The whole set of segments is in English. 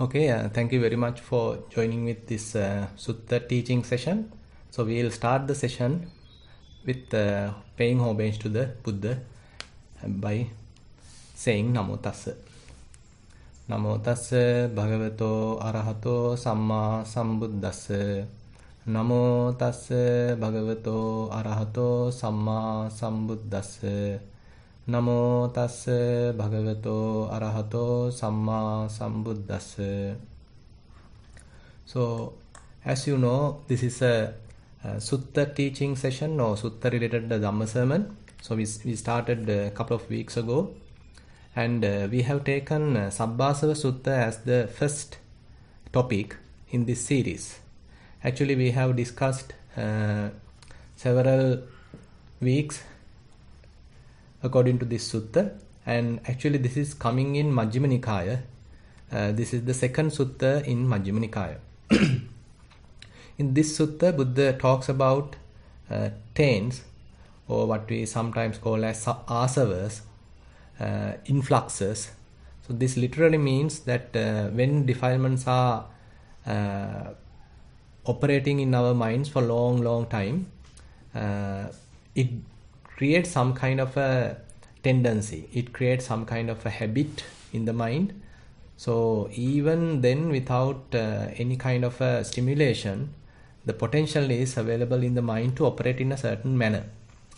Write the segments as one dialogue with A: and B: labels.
A: Okay, thank you very much for joining with this Sutta teaching session. So we will start the session with paying homage to the Buddha by saying Namo Tassa. Namo Tassa Bhagavato Arahato Samma Sambuddhassa. Namo Tassa Bhagavato Arahato Samma Sambuddhassa. Namo Tassa Bhagavato Arahato Samma Sambuddhassa. So, as you know, this is a Sutta teaching session or Sutta related Dhamma sermon. So, we started a couple of weeks ago, and we have taken Sabbasava Sutta as the first topic in this series. Actually, we have discussed several weeks according to this sutta, and actually this is coming in Majjhima Nikaya. This is the second sutta in Majjhima Nikaya. In this sutta, Buddha talks about taints, or what we sometimes call as asavas, influxes. So this literally means that when defilements are operating in our minds for long time, it creates some kind of a tendency. It creates some kind of a habit in the mind. So even then, without any kind of a stimulation, the potential is available in the mind to operate in a certain manner,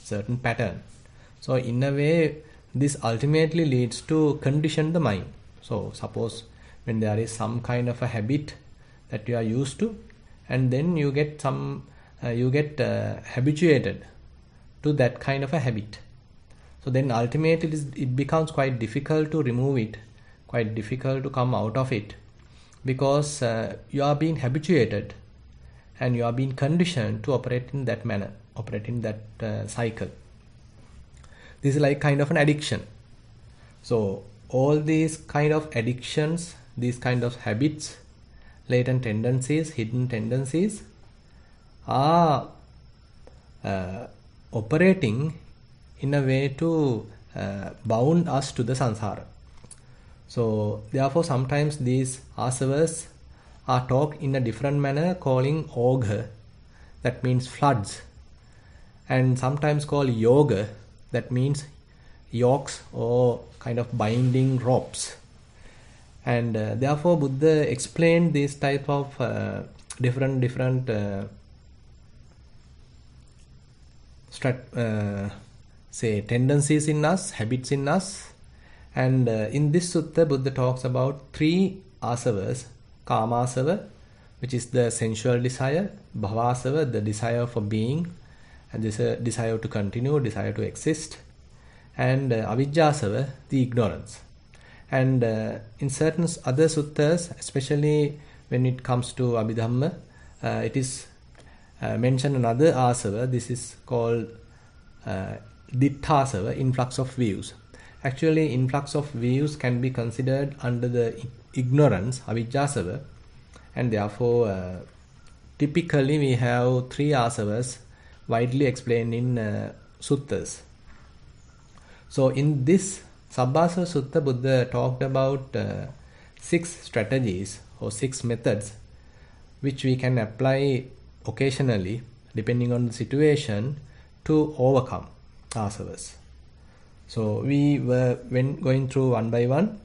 A: certain pattern. So in a way, this ultimately leads to condition the mind. So suppose when there is some kind of a habit that you are used to, and then you get habituated to that kind of a habit. So then ultimately it becomes quite difficult to remove it, quite difficult to come out of it, because you are being habituated and you are being conditioned to operate in that manner, operate in that cycle. This is like kind of an addiction. So all these kind of addictions, these kind of habits, latent tendencies, hidden tendencies are operating in a way to bound us to the samsara. So therefore sometimes these asavas are talked in a different manner, calling ogha, that means floods, and sometimes called yoga, that means yokes or kind of binding ropes. And therefore Buddha explained this type of different tendencies in us, habits in us. And in this sutta, Buddha talks about three asavas: kamasava, which is the sensual desire; bhavasava, the desire for being, and this desire to continue, desire to exist; and avijjasava, the ignorance. And in certain other suttas, especially when it comes to Abhidhamma, it is mentioned another asava. This is called ditthasava, influx of views. Actually, influx of views can be considered under the ignorance, avijjasava, and therefore typically we have three asavas widely explained in suttas. So in this Sabbasava Sutta, Buddha talked about 6 strategies or 6 methods which we can apply occasionally, depending on the situation, to overcome asavas. So we were going through one by one.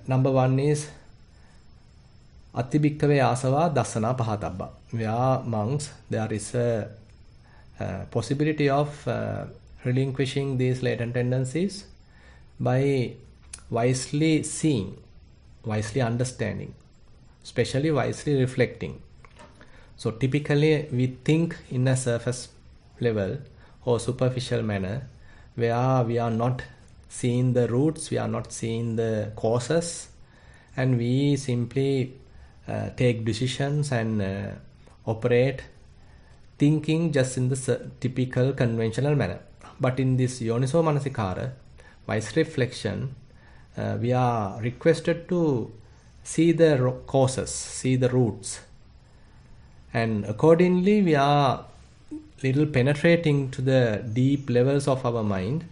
A: Number 1 is Attibhikkave asava dassana pahatabba. Where monks, there is a possibility of relinquishing these latent tendencies by wisely seeing, wisely understanding, especially wisely reflecting. So typically we think in a surface level or superficial manner, where we are not seeing the roots, we are not seeing the causes, and we simply take decisions and operate thinking just in the typical conventional manner. But in this yoniso manasikara, wise reflection, we are requested to see the causes, see the roots, and accordingly we are little penetrating to the deep levels of our mind,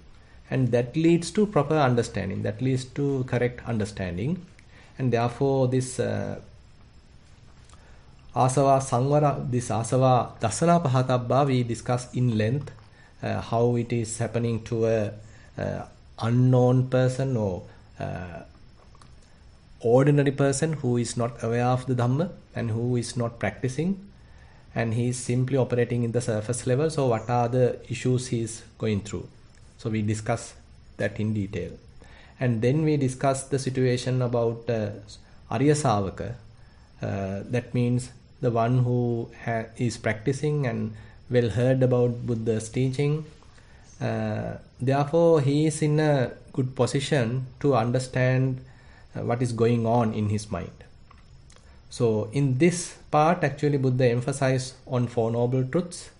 A: and that leads to proper understanding, that leads to correct understanding, And therefore this Asava Sangvara, this Asava Dasana Pahatabba, we discuss in length how it is happening to a unknown person or ordinary person who is not aware of the Dhamma and who is not practicing, and he is simply operating in the surface level. So what are the issues he is going through? So we discuss that in detail. And then we discuss the situation about Arya Savaka. That means the one who is practicing and well heard about Buddha's teaching. Therefore, he is in a good position to understand what is going on in his mind. So in this part, actually Buddha emphasized on Four Noble Truths,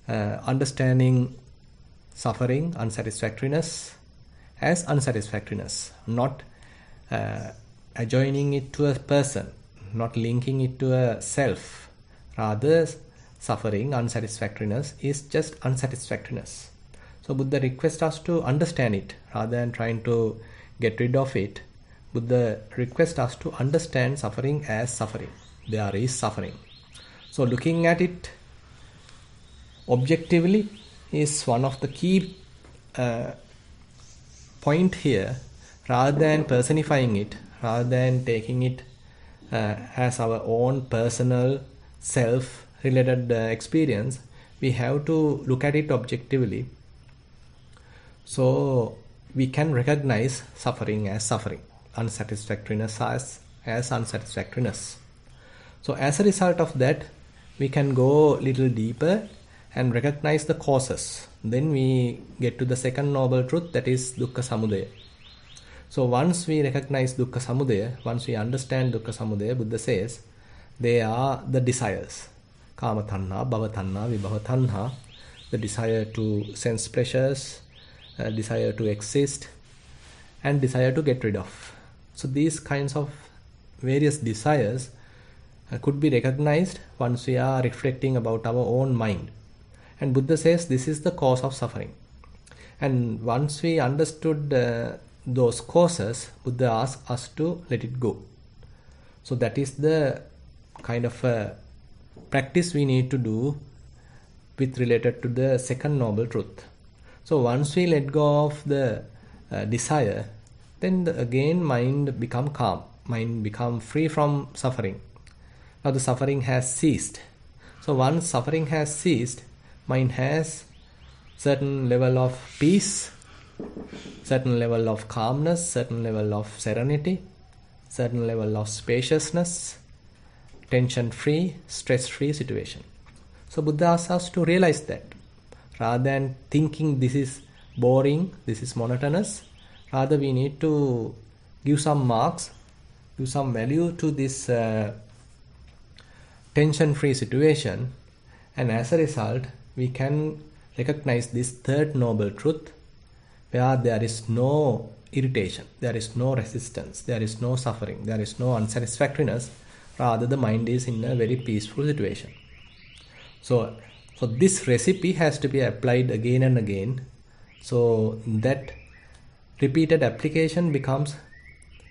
A: understanding suffering, unsatisfactoriness as unsatisfactoriness, not adjoining it to a person, not linking it to a self. Rather, suffering, unsatisfactoriness is just unsatisfactoriness. So Buddha requests us to understand it rather than trying to get rid of it. Buddha requests us to understand suffering as suffering. There is suffering. So looking at it objectively is one of the key point here. Rather than personifying it, rather than taking it as our own personal self-related experience, we have to look at it objectively. So we can recognize suffering as suffering, unsatisfactoriness as unsatisfactoriness. So as a result of that, we can go a little deeper and recognize the causes. Then we get to the second noble truth, that is Dukkha Samudaya. So once we recognize Dukkha Samudaya, once we understand Dukkha Samudaya, Buddha says they are the desires. Kama Tanha, Bhava Tanha, Vibhava Tanha, the desire to sense pleasures, desire to exist, and desire to get rid of. So these kinds of various desires could be recognized once we are reflecting about our own mind. And Buddha says this is the cause of suffering. And once we understood those causes, Buddha asks us to let it go. So that is the kind of practice we need to do with related to the second noble truth. So once we let go of the desire, then again mind become calm, mind become free from suffering. Now the suffering has ceased. So once suffering has ceased, mind has certain level of peace, certain level of calmness, certain level of serenity, certain level of spaciousness, tension-free, stress-free situation. So Buddha asks us to realize that. Rather than thinking this is boring, this is monotonous, rather we need to give some marks, give some value to this tension-free situation, and as a result we can recognize this third noble truth, where there is no irritation, there is no resistance, there is no suffering, there is no unsatisfactoriness, rather the mind is in a very peaceful situation. So this recipe has to be applied again and again, so that repeated application becomes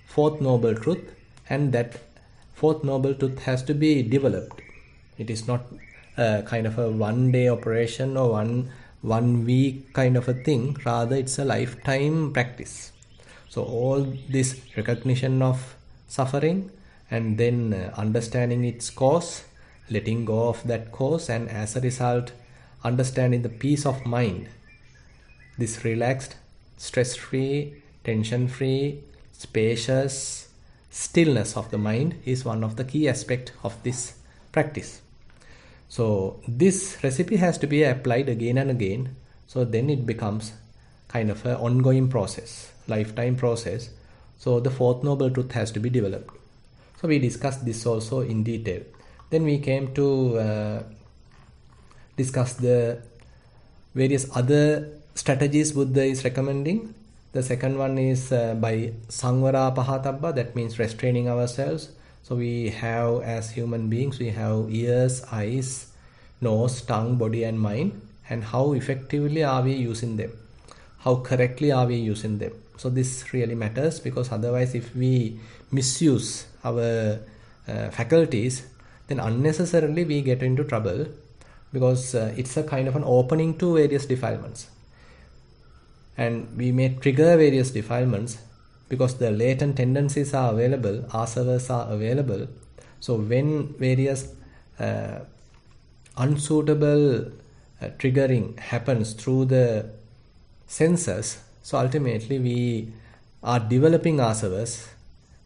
A: fourth noble truth, and that fourth noble truth has to be developed. It is not a kind of a one-day operation or one week kind of a thing, rather it's a lifetime practice. So all this recognition of suffering and then understanding its cause, letting go of that cause, and as a result understanding the peace of mind, this relaxed, stress-free, tension-free, spacious stillness of the mind is one of the key aspects of this practice. So this recipe has to be applied again and again, so then it becomes kind of an ongoing process, lifetime process. So the fourth noble truth has to be developed. So we discussed this also in detail. Then we came to discuss the various other strategies Buddha is recommending. The second one is by Sangvara Pahatabba, that means restraining ourselves. So we have, as human beings, we have ears, eyes, nose, tongue, body and mind, and how effectively are we using them? How correctly are we using them? So this really matters, because otherwise if we misuse our faculties, then unnecessarily we get into trouble, because it's a kind of an opening to various defilements. And we may trigger various defilements because the latent tendencies are available, asavas are available. So when various unsuitable triggering happens through the senses, so ultimately we are developing asavas,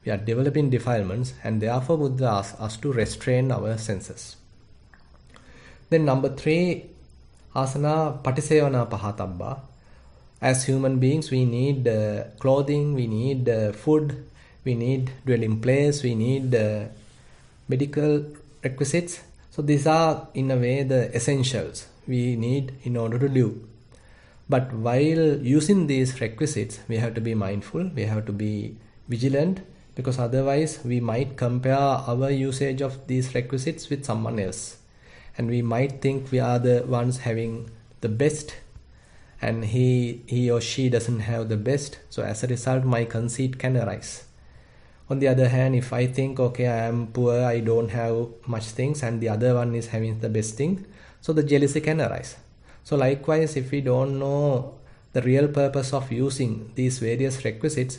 A: we are developing defilements, and therefore Buddha asks us to restrain our senses. Then number 3, asana patisevana pahatabba. As human beings, we need clothing, we need food, we need dwelling place, we need medical requisites. So these are in a way the essentials we need in order to live. But while using these requisites, we have to be mindful, we have to be vigilant, because otherwise we might compare our usage of these requisites with someone else. And we might think we are the ones having the best, and he or she doesn't have the best. So as a result, my conceit can arise. On the other hand, if I think, okay, I am poor, I don't have much things, and the other one is having the best thing, so the jealousy can arise. So likewise, if we don't know the real purpose of using these various requisites,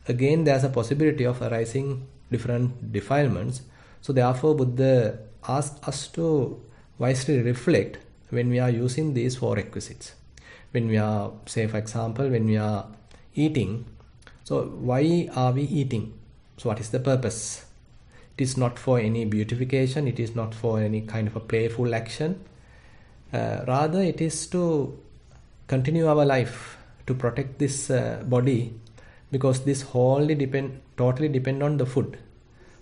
A: again there's a possibility of arising different defilements. So therefore Buddha asks us to wisely reflect when we are using these 4 requisites. When we are, say for example, when we are eating, so why are we eating? So what is the purpose? It is not for any beautification, it is not for any kind of a playful action. Rather it is to continue our life, to protect this body, because this totally depend on the food.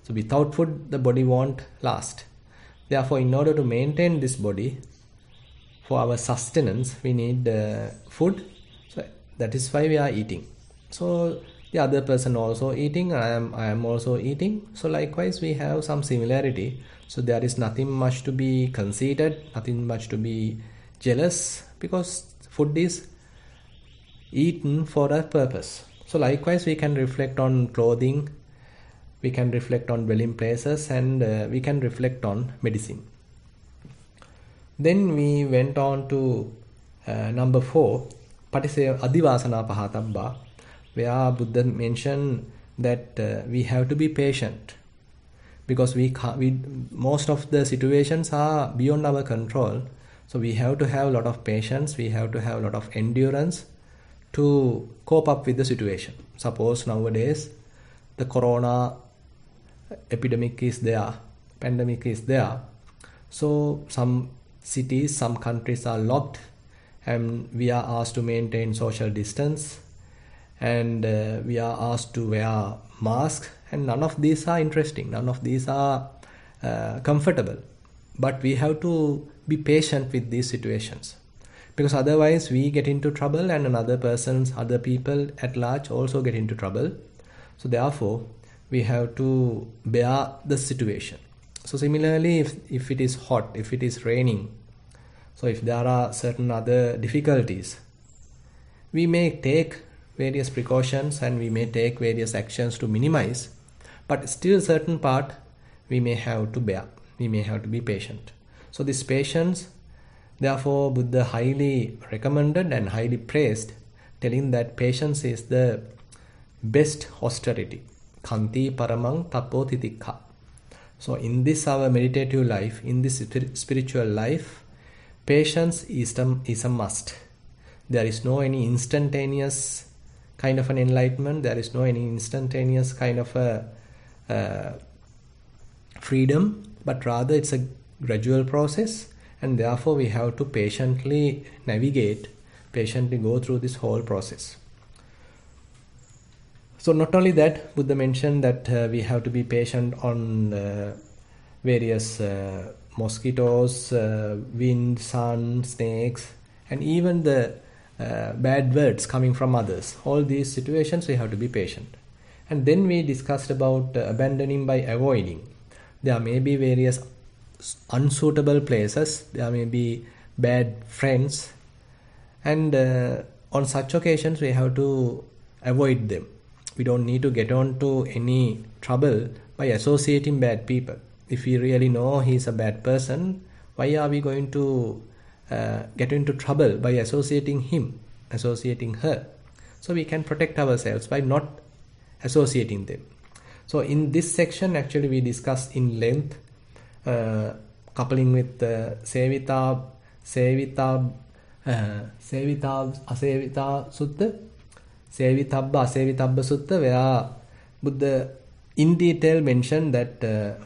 A: So without food, the body won't last. Therefore, in order to maintain this body, for our sustenance, we need food. So that is why we are eating. So the other person also eating, I am also eating. So likewise, we have some similarity. So there is nothing much to be conceited, nothing much to be jealous, because food is eaten for a purpose. So likewise, we can reflect on clothing, we can reflect on dwelling places, and we can reflect on medicine. Then we went on to number 4, Patiseva Adivasana Pahatabba, where Buddha mentioned that we have to be patient, because most of the situations are beyond our control. So we have to have a lot of patience, we have to have a lot of endurance to cope up with the situation. Suppose nowadays the corona epidemic is there, pandemic is there. So some cities, some countries are locked, and we are asked to maintain social distance, and we are asked to wear masks, and none of these are interesting, none of these are comfortable. But we have to be patient with these situations, because otherwise we get into trouble, and other people at large also get into trouble. So therefore we have to bear the situation. So similarly, if it is hot, if it is raining, so if there are certain other difficulties, we may take various precautions and we may take various actions to minimize, but still certain part we may have to bear, we may have to be patient. So this patience, therefore Buddha highly recommended and highly praised, telling that patience is the best austerity. Kanti paramang tapo titikha. So in this our meditative life, in this spiritual life, patience is a must. There is no any instantaneous kind of an enlightenment, there is no any instantaneous kind of a freedom, but rather it's a gradual process, and therefore we have to patiently navigate, patiently go through this whole process. So not only that, Buddha mentioned that we have to be patient on various mosquitoes, wind, sun, snakes, and even the bad words coming from others. All these situations we have to be patient. And then we discussed about abandoning by avoiding. There may be various unsuitable places, there may be bad friends, and on such occasions we have to avoid them. We don't need to get on to any trouble by associating bad people. If we really know he's a bad person, why are we going to get into trouble by associating him, associating her? So we can protect ourselves by not associating them. So in this section, actually, we discuss in length coupling with Sevita, Asevita Sutta, Sevitabba, Asevitabba Sutta, where Buddha in detail mentioned that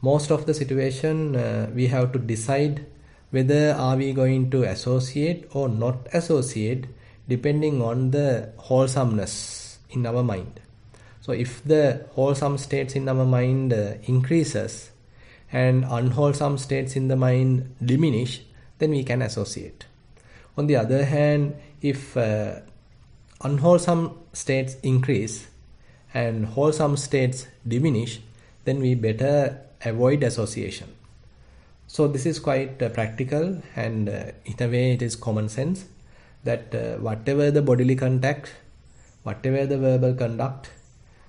A: most of the situation we have to decide whether are we going to associate or not associate depending on the wholesomeness in our mind. So if the wholesome states in our mind increases and unwholesome states in the mind diminish, then we can associate. On the other hand, if unwholesome states increase and wholesome states diminish, then we better avoid association. So this is quite practical, and in a way it is common sense that whatever the bodily contact, whatever the verbal conduct,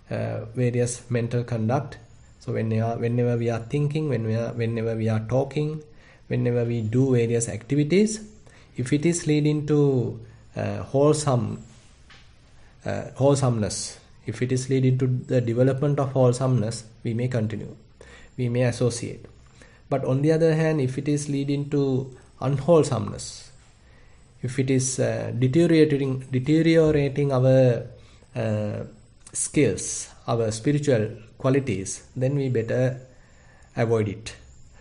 A: various mental conduct, so whenever we are thinking, whenever we are talking, whenever we do various activities, if it is leading to wholesomeness, if it is leading to the development of wholesomeness, we may continue, we may associate. But on the other hand, if it is leading to unwholesomeness, if it is deteriorating our skills, our spiritual qualities, then we better avoid it.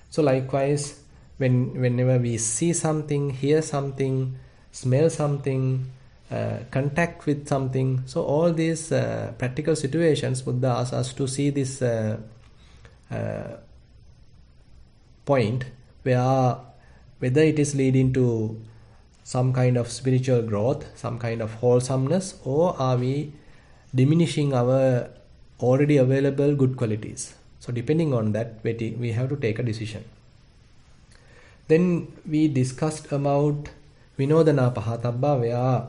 A: So likewise, whenever we see something, hear something, smell something, contact with something, so all these practical situations, Buddha asks us to see this point where whether it is leading to some kind of spiritual growth, some kind of wholesomeness, or are we diminishing our already available good qualities. So depending on that, we have to take a decision. Then we discussed about Vinodana Pahatabba, where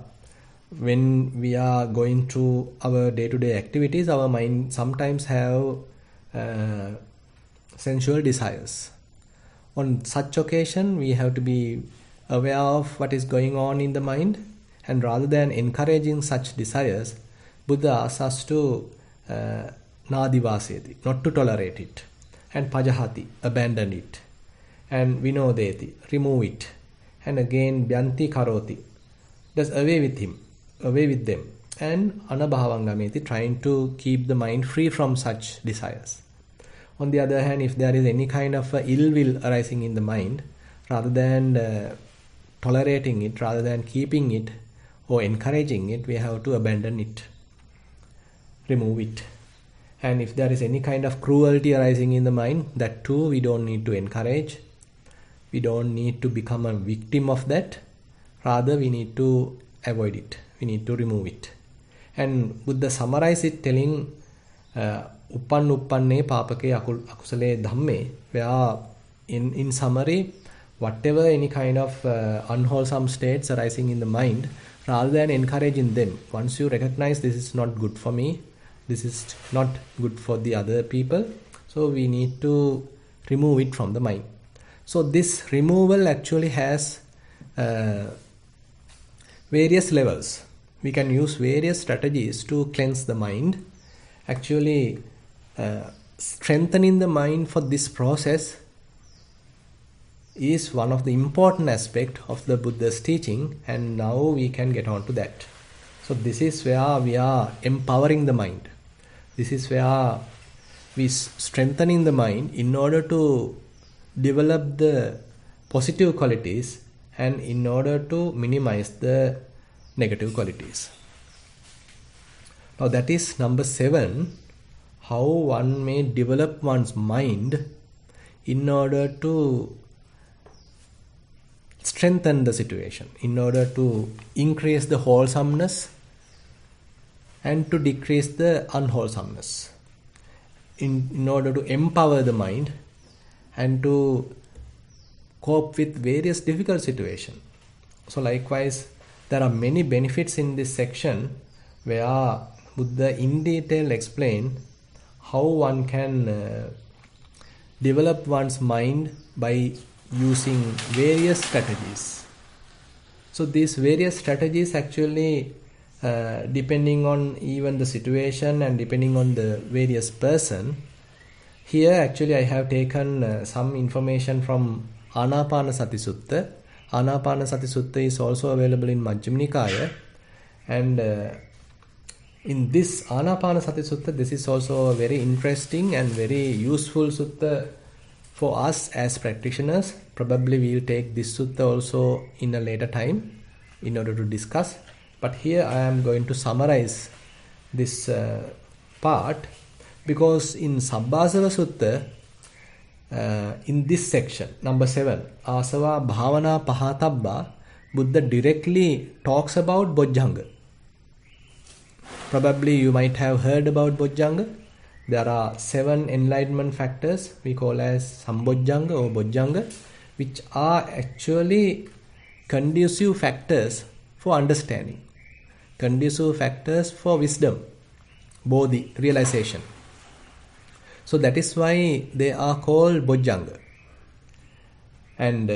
A: when we are going through our day-to-day activities, our mind sometimes have sensual desires. On such occasion, we have to be aware of what is going on in the mind, and rather than encouraging such desires, Buddha asks us to nadivaseti, not to tolerate it, and pajahati, abandon it, and vinodeti, remove it, and again byanti karoti, just away with them, and anabhavangameti, trying to keep the mind free from such desires. On the other hand, if there is any kind of ill will arising in the mind, rather than tolerating it, rather than keeping it or encouraging it, we have to abandon it, remove it. And if there is any kind of cruelty arising in the mind, that too we don't need to encourage. We don't need to become a victim of that. Rather, we need to avoid it. We need to remove it. And Buddha summarized it telling uppanne papake akusale dhamme, where in summary, whatever any kind of unwholesome states arising in the mind, rather than encouraging them, once you recognize this is not good for me, this is not good for the other people, so we need to remove it from the mind. So this removal actually has various levels. We can use various strategies to cleanse the mind. Actually, strengthening the mind for this process is one of the important aspects of the Buddha's teaching, and now we can get on to that. So this is where we are empowering the mind. This is where we are strengthening the mind in order to develop the positive qualities and in order to minimize the negative qualities. Now that is number 7, how one may develop one's mind in order to strengthen the situation, in order to increase the wholesomeness and to decrease the unwholesomeness, in order to empower the mind and to cope with various difficult situations. So likewise, there are many benefits in this section where Buddha in detail explain how one can develop one's mind by using various strategies. So these various strategies actually depending on even the situation and depending on the various person. Here actually I have taken some information from Anapanasati Sutta. Anapanasati Sutta is also available in Majjhima Nikaya, and in this Anapanasati Sutta, this is also a very interesting and very useful sutta for us as practitioners. Probably we will take this sutta also in a later time in order to discuss. But here I am going to summarize this part, because in Sabbasava Sutta, in this section, number 7, Asava Bhavana Pahatabba, Buddha directly talks about Bojjhanga. Probably you might have heard about Bojjhanga. There are 7 enlightenment factors we call as Sambojjhanga or Bojjhanga, which are actually conducive factors for understanding, conducive factors for wisdom, bodhi, realization. So that is why they are called Bojjhanga. And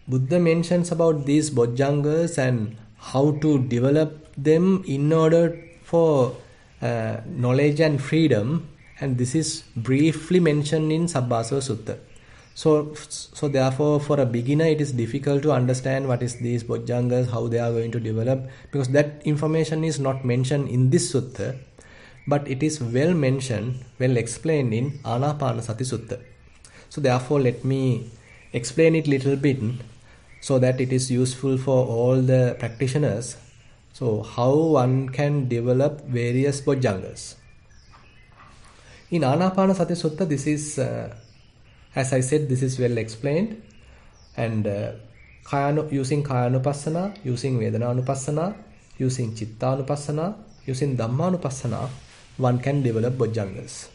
A: Buddha mentions about these Bojjhangas and how to develop them in order for knowledge and freedom, and this is briefly mentioned in Sabbasava Sutta. So therefore for a beginner it is difficult to understand what is these Bojjhangas, how they are going to develop, because that information is not mentioned in this sutta, but it is well mentioned, well explained in Anapanasati Sutta. So therefore let me explain it little bit so that it is useful for all the practitioners. So how one can develop various Bojjhangas. In Anapanasati Sutta, this is, as I said, this is well explained. And using Kayanupassana, using Vedananupassana, using Chittanupassana, using Dhammanupassana, one can develop Bojjhangas.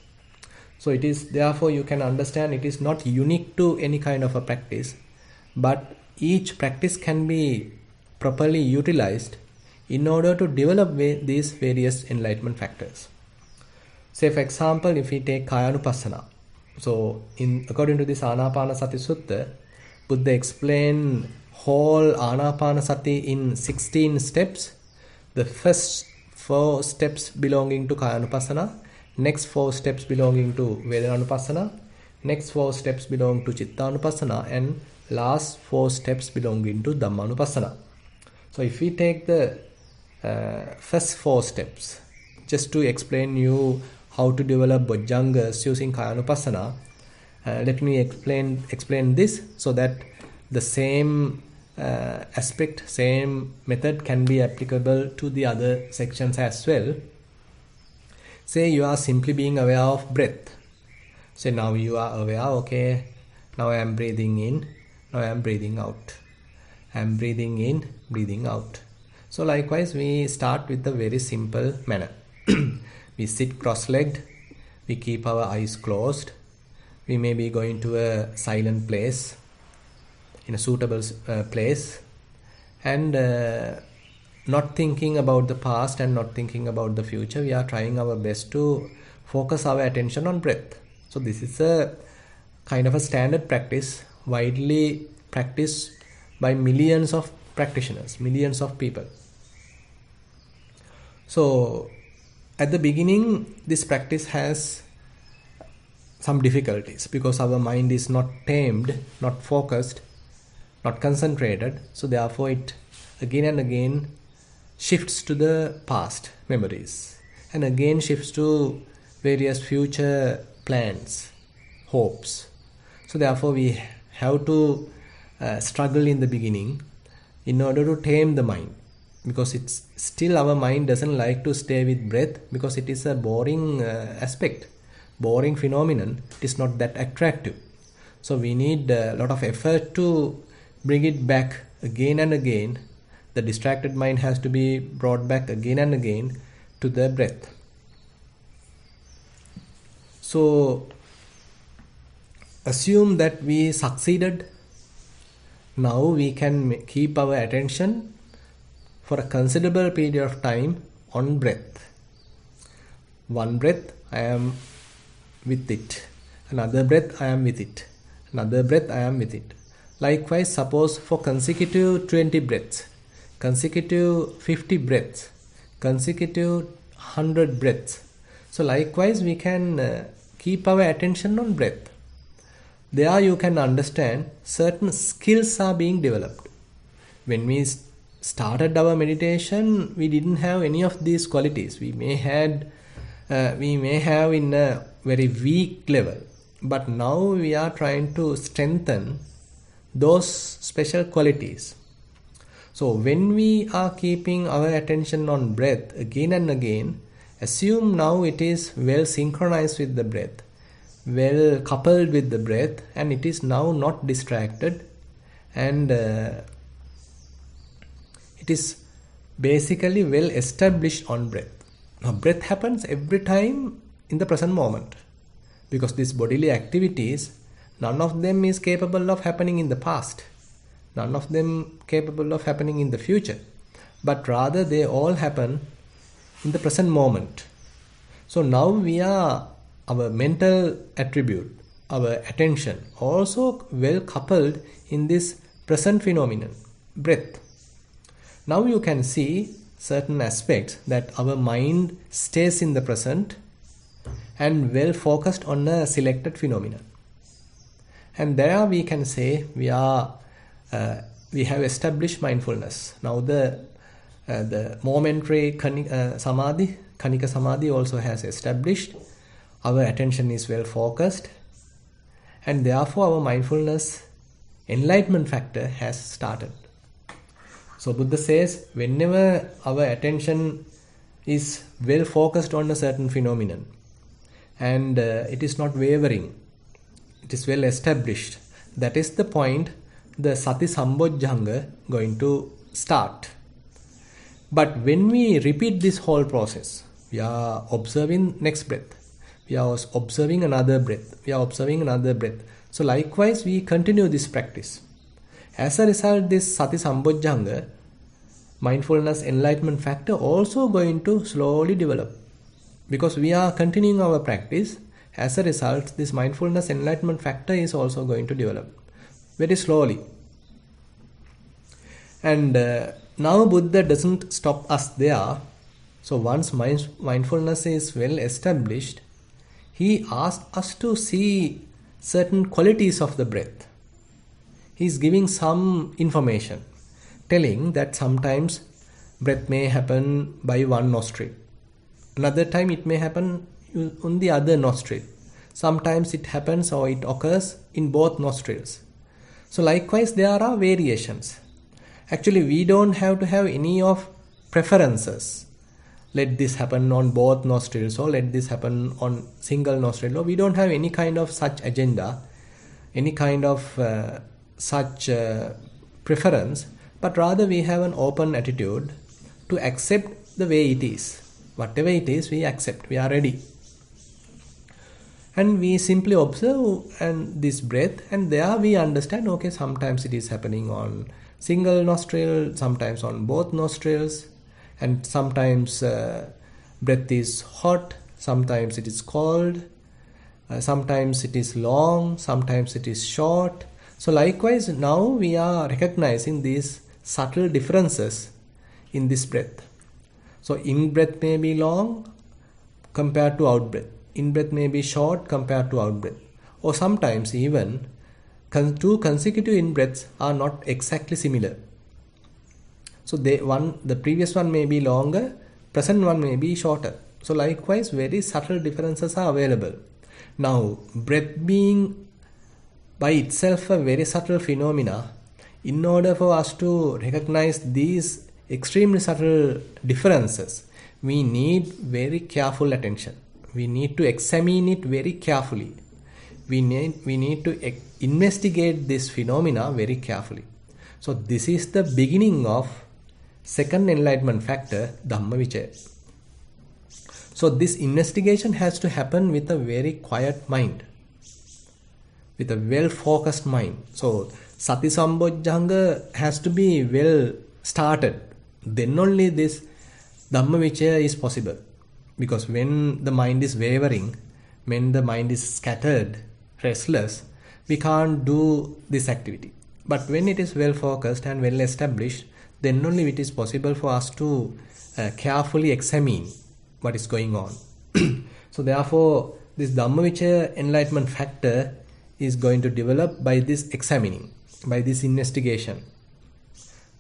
A: So it is, therefore you can understand it is not unique to any kind of a practice, but each practice can be properly utilized in order to develop these various enlightenment factors. Say for example, if we take Kayanupassana. So according to this Anapanasati Sutta, Buddha explained whole Anapanasati in 16 steps. The first 4 steps belonging to Kayanupassana, next 4 steps belonging to Vedananupassana, next 4 steps belong to Chittanupassana, and last 4 steps belonging to Dhammanupassana. So if we take the first 4 steps, just to explain you how to develop Bojjhangas using Kayanupassana, let me explain this so that the same aspect, same method can be applicable to the other sections as well. Say you are simply being aware of breath. Say now you are aware, okay, now I am breathing in, now I am breathing out. I am breathing in, breathing out. So likewise we start with a very simple manner. We sit cross-legged, we keep our eyes closed, we may be going to a silent place, in a suitable place, and not thinking about the past and not thinking about the future. We are trying our best to focus our attention on breath. So this is a kind of a standard practice, widely practiced by millions of practitioners, millions of people. So at the beginning, this practice has some difficulties because our mind is not tamed, not focused, not concentrated. So therefore it again and again shifts to the past memories and again shifts to various future plans, hopes. So therefore we have to struggle in the beginning in order to tame the mind, because it's still our mind doesn't like to stay with breath because it is a boring aspect, boring phenomenon. It is not that attractive. So we need a lot of effort to bring it back again and again. The distracted mind has to be brought back again and again to the breath. So assume that we succeeded. Now we can keep our attention for a considerable period of time on breath. One breath I am with it, another breath I am with it, another breath I am with it. Likewise, suppose for consecutive 20 breaths, consecutive 50 breaths, consecutive 100 breaths. So likewise we can keep our attention on breath. There you can understand certain skills are being developed. When we started our meditation, we didn't have any of these qualities. We may have in a very weak level, but now we are trying to strengthen those special qualities. So when we are keeping our attention on breath again and again, assume now it is well synchronized with the breath, well coupled with the breath, and it is now not distracted, and it is basically well established on breath. Now breath happens every time in the present moment, because these bodily activities, none of them is capable of happening in the past, none of them capable of happening in the future, but rather they all happen in the present moment. So now our mental attribute, our attention, also well coupled in this present phenomenon, breath. Now you can see certain aspects that our mind stays in the present and well focused on a selected phenomenon. And there we can say we have established mindfulness. Now the momentary kanika samadhi also has established. Our attention is well focused, and therefore our mindfulness enlightenment factor has started. So Buddha says, whenever our attention is well focused on a certain phenomenon and it is not wavering, it is well established, that is the point the sati sambojjhanga going to start. But when we repeat this whole process, we are observing next breath, we are observing another breath, we are observing another breath. So likewise we continue this practice. As a result, this sati sambojjhanga, mindfulness enlightenment factor, also going to slowly develop. Because we are continuing our practice, as a result, this mindfulness enlightenment factor is also going to develop very slowly. And now Buddha doesn't stop us there. So once mindfulness is well established, he asked us to see certain qualities of the breath. He is giving some information, telling that sometimes breath may happen by one nostril. Another time it may happen on the other nostril. Sometimes it happens or it occurs in both nostrils. So likewise there are variations. Actually we don't have to have any of preferences. Let this happen on both nostrils, or let this happen on single nostril. Or we don't have any kind of such agenda, any kind of such preference, but rather we have an open attitude to accept the way it is. Whatever it is, we accept, we are ready. And we simply observe and this breath, and there we understand, okay, sometimes it is happening on single nostril, sometimes on both nostrils, and sometimes breath is hot, sometimes it is cold, sometimes it is long, sometimes it is short. So likewise now we are recognizing these subtle differences in this breath. So in-breath may be long compared to out-breath. In-breath may be short compared to out-breath. Or sometimes even two consecutive in-breaths are not exactly similar. So the previous one may be longer, present one may be shorter. So likewise very subtle differences are available. Now breath being by itself a very subtle phenomena, in order for us to recognize these extremely subtle differences, we need very careful attention. We need to examine it very carefully. We need to investigate this phenomena very carefully. So this is the beginning of second enlightenment factor, Dhammavicaya. So this investigation has to happen with a very quiet mind, with a well-focused mind. So Sati Sambojjhanga has to be well started then only this Dhammavicaya is possible. Because when the mind is wavering, when the mind is scattered, restless, we can't do this activity. But when it is well focused and well established, then only it is possible for us to carefully examine what is going on. So therefore, this Dhammavicaya enlightenment factor is going to develop by this examining, by this investigation,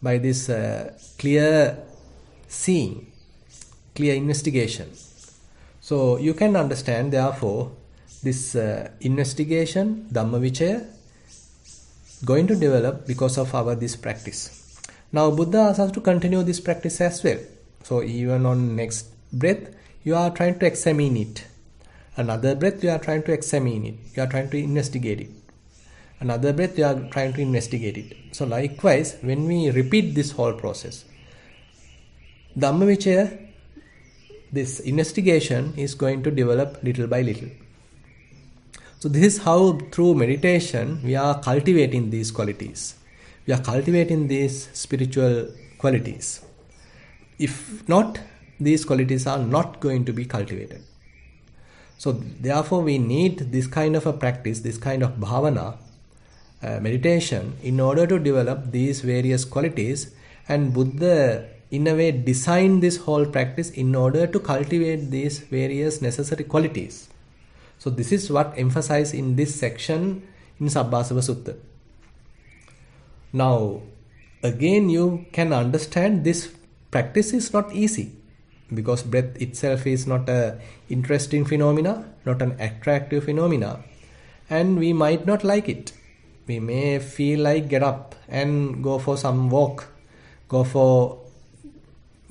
A: by this clear seeing, clear investigation. So you can understand, therefore, this investigation, Dhammavicaya, going to develop because of our this practice. Now Buddha asks us to continue this practice as well. So even on next breath, you are trying to examine it. Another breath, you are trying to examine it. You are trying to investigate it. Another breath, you are trying to investigate it. So likewise, when we repeat this whole process, Dhammavicaya, this investigation is going to develop little by little. So this is how through meditation we are cultivating these qualities. We are cultivating these spiritual qualities. If not, these qualities are not going to be cultivated. So therefore we need this kind of a practice, this kind of bhavana, meditation, in order to develop these various qualities. And Buddha in a way designed this whole practice in order to cultivate these various necessary qualities. So this is what emphasized in this section in Sabbasava Sutta. Now again you can understand this practice is not easy, because breath itself is not an interesting phenomena, not an attractive phenomena, and we might not like it. We may feel like get up and go for some walk, go for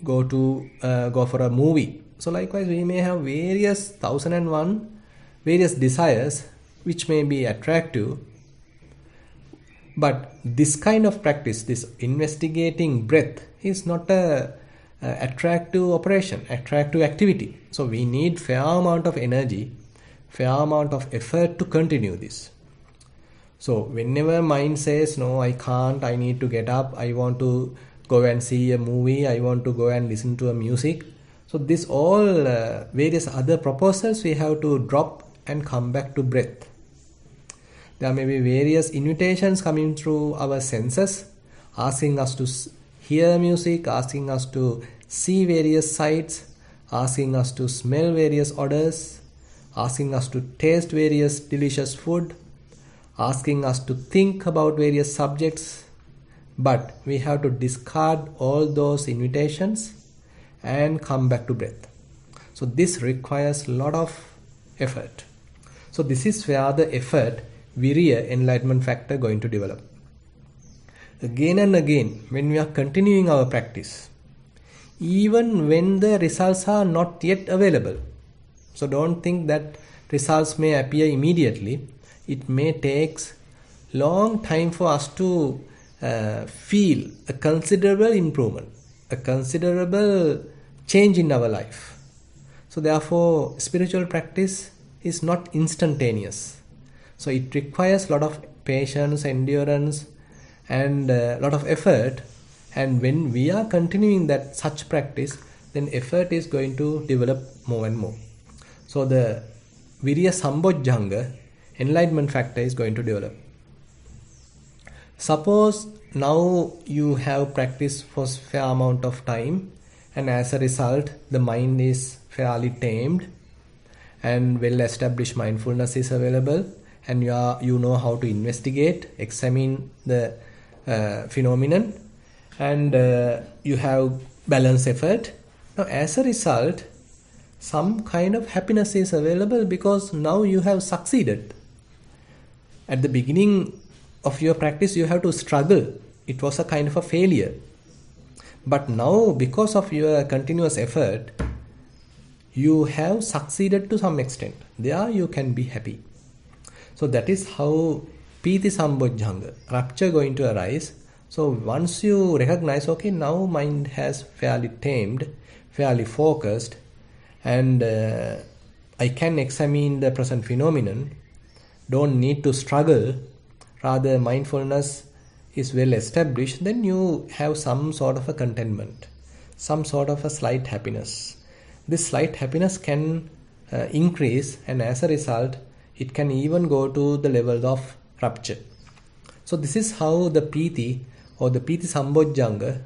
A: a movie. So likewise we may have various 1001 various desires which may be attractive, but this kind of practice, this investigating breath, is not a attractive operation, attractive activity. So we need fair amount of energy, fair amount of effort to continue this. So whenever mind says, no, I can't, I need to get up, I want to go and see a movie, I want to go and listen to a music. So this all various other proposals we have to drop and come back to breath. There may be various invitations coming through our senses, asking us to hear music, asking us to see various sights, asking us to smell various odors, asking us to taste various delicious food, asking us to think about various subjects. But we have to discard all those invitations and come back to breath. So this requires a lot of effort. So this is where the effort, virya, enlightenment factor, going to develop. Again and again, when we are continuing our practice, even when the results are not yet available, so don't think that results may appear immediately. It may take long time for us to feel a considerable improvement, a considerable change in our life. So therefore, spiritual practice is not instantaneous. So it requires a lot of patience, endurance, and a lot of effort. And when we are continuing that such practice, then effort is going to develop more and more. So the virya sambojjhanga, enlightenment factor, is going to develop. Suppose now you have practiced for a fair amount of time, and as a result the mind is fairly tamed and well established mindfulness is available, and you know how to investigate, examine the phenomenon, and you have balanced effort. Now as a result, some kind of happiness is available because now you have succeeded. At the beginning of your practice you have to struggle. It was a kind of a failure. But now, because of your continuous effort, you have succeeded to some extent. There you can be happy. So that is how piti sambojjhanga, rapture, going to arise. So once you recognize, okay, now mind has fairly tamed, fairly focused, and I can examine the present phenomenon, don't need to struggle, rather mindfulness is well established, then you have some sort of a contentment, some sort of a slight happiness. This slight happiness can increase, and as a result, it can even go to the level of rapture. So this is how the piti or the piti sambojjhanga